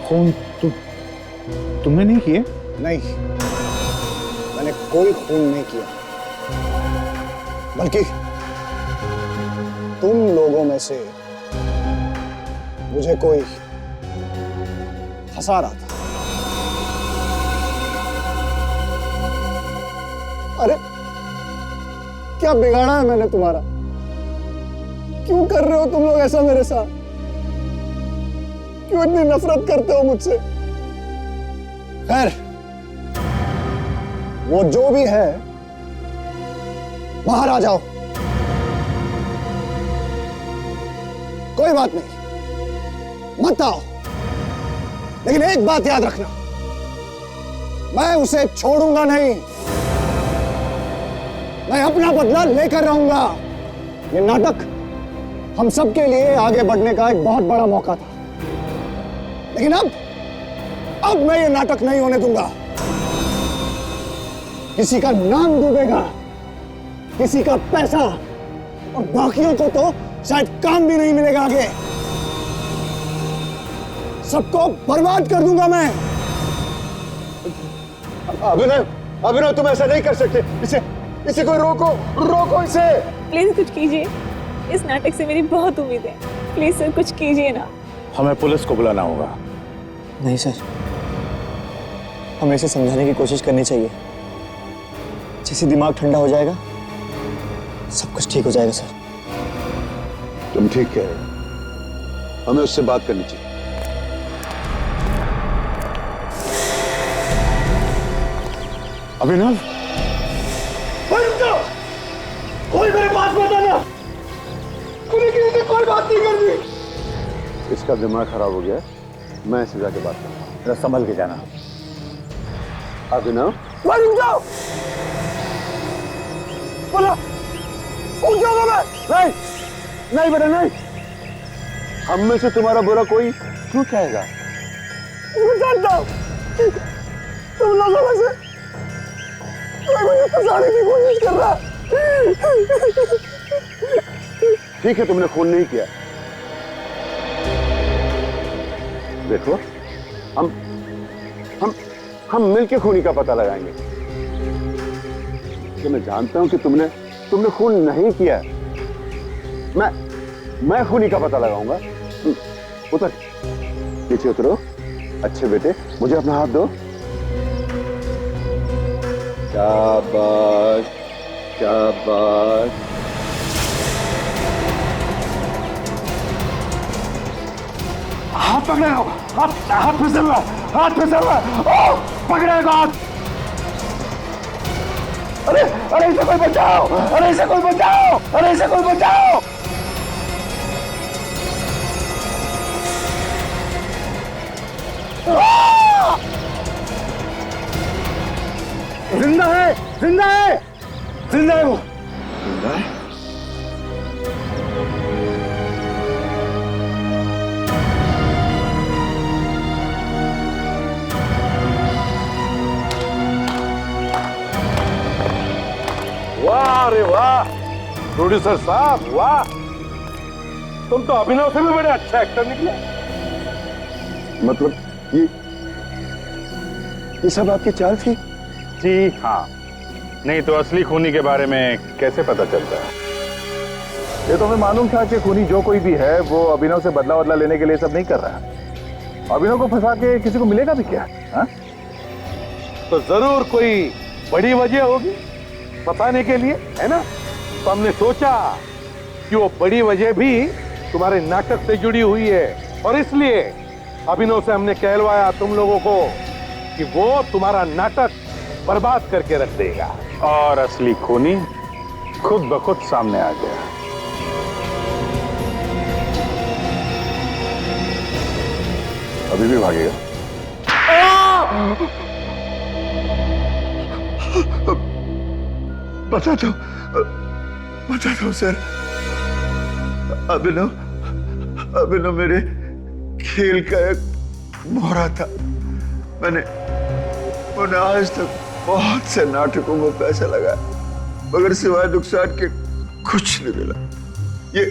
खून तुमने नहीं किए? नहीं, मैंने कोई खून नहीं किया, बल्कि तुम लोगों में से मुझे कोई फंसा रहा था। अरे क्या बिगाड़ा है मैंने तुम्हारा? क्यों कर रहे हो तुम लोग ऐसा मेरे साथ? क्यों इतनी नफरत करते हो मुझसे? खैर, वो जो भी है, बाहर आ जाओ। कोई बात नहीं, मत आओ, लेकिन एक बात याद रखना, मैं उसे छोड़ूंगा नहीं। मैं अपना बदला लेकर रहूंगा। ये नाटक हम सबके लिए आगे बढ़ने का एक बहुत बड़ा मौका था, लेकिन अब मैं ये नाटक नहीं होने दूंगा। किसी का नाम डूबेगा, किसी का पैसा, और बाकियों को तो शायद काम भी नहीं मिलेगा आगे। सबको बर्बाद कर दूंगा मैं। अभिनव तुम ऐसा नहीं कर सकते। इसे कोई रोको इसे। प्लीज कुछ कीजिए, इस नाटक से मेरी बहुत उम्मीद है। प्लीज सर कुछ कीजिए ना। हमें पुलिस को बुलाना होगा। नहीं सर, हमें इसे समझाने की कोशिश करनी चाहिए। जैसे दिमाग ठंडा हो जाएगा, सब कुछ ठीक हो जाएगा सर। तुम ठीक कह रहे हो, हमें उससे बात करनी चाहिए। अभिनव, कोई मेरे पास मत आना। कोई किसी से कोई बात नहीं करनी। इसका दिमाग खराब हो गया, मैं इसे जाके बात करूंगा। जरा संभल के जाना। अभिनव, रुक जाओ। बोला, उठ जाऊंगा मैं। नहीं बेटा नहीं। हम में से तुम्हारा बुरा कोई क्यों चाहेगा? मैं जानता हूं तुम लोगों में से कोई मुझे फंसाने की कोशिश कर रहा। ठीक है, तुमने खून नहीं किया। देखो, हम मिलके खूनी का पता लगाएंगे। कि मैं जानता हूं कि तुमने खून नहीं किया। मैं खूनी का पता लगाऊंगा। उतर, पीछे उतरो। अच्छे बेटे, मुझे अपना हाथ दो। शाबाश, शाबाश। हाथ पकड़ेगा, हाथ फिसल रहा, हाथ फिसल रहा। पकड़ेगा हाथ। अरे इसे कोई बचाओ, अरे इसे कोई बचाओ, अरे इसे कोई बचाओ। जिंदा है, जिंदा है, जिंदा है वो। जिंदा है? वाह रे वाह, प्रोड्यूसर साहब वाह, तुम तो अभिनव से भी बड़े अच्छा एक्टर निकले। मतलब ये सब आपकी चाल थी? जी हाँ, नहीं तो असली खूनी के बारे में कैसे पता चलता है? ये तो हमें मालूम था कि खूनी जो कोई भी है वो अभिनव से बदला लेने के लिए सब नहीं कर रहा है। अभिनव को फंसा के किसी को मिलेगा भी क्या? हा? तो जरूर कोई बड़ी वजह होगी बताने के लिए, है ना? तो हमने सोचा कि वो बड़ी वजह भी तुम्हारे नाटक से जुड़ी हुई है, और इसलिए अभिनव से हमने कहलवाया तुम लोगों को कि वो तुम्हारा नाटक बर्बाद करके रख देगा। और असली खूनी खुद ब खुद सामने आ गया। अभी भी भागेगा? बता दो सर। अभिनव मेरे खेल का एक मोहरा था। मैंने आज तक बहुत से नाटकों में पैसा लगाया, मगर सिवाय नुकसान के कुछ नहीं मिला। ये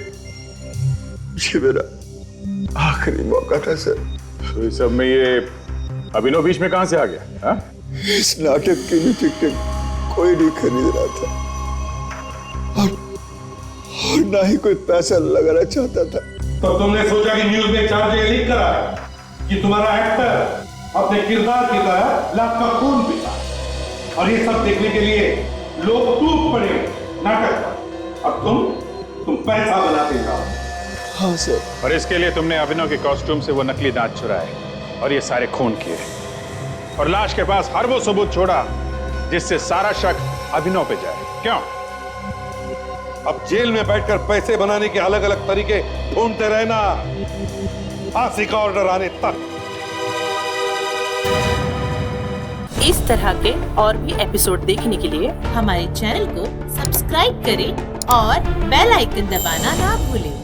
मेरा आखिरी मौका था सर। तो इस सब में ये अभिनव बीच में कहां से आ गया? हा? इस नाटक के लिए टिकट कोई नहीं खरीद रहा था, और ना ही कोई पैसा लगाना चाहता था। तो तुमने सोचा कि न्यूज में 4 जगह लीक करा है कि तुम्हारा एक्टर अपने किरदार की तरह लाख का खून पीता, और ये सब देखने के लिए लोग टूट पड़े नाटक पर। अब तुम पैसा बनाते जाओ। हाँ सर। और इसके लिए तुमने अभिनव के कॉस्ट्यूम से वो नकली दांत चुराए और ये सारे खून किए, और लाश के पास हर वो सबूत छोड़ा जिससे सारा शक अभिनव पे जाए। क्यों? अब जेल में बैठकर पैसे बनाने के अलग अलग तरीके ढूंढते रहना, फांसी का ऑर्डर आने तक। इस तरह के और भी एपिसोड देखने के लिए हमारे चैनल को सब्सक्राइब करें और बेल आइकन दबाना ना भूलें।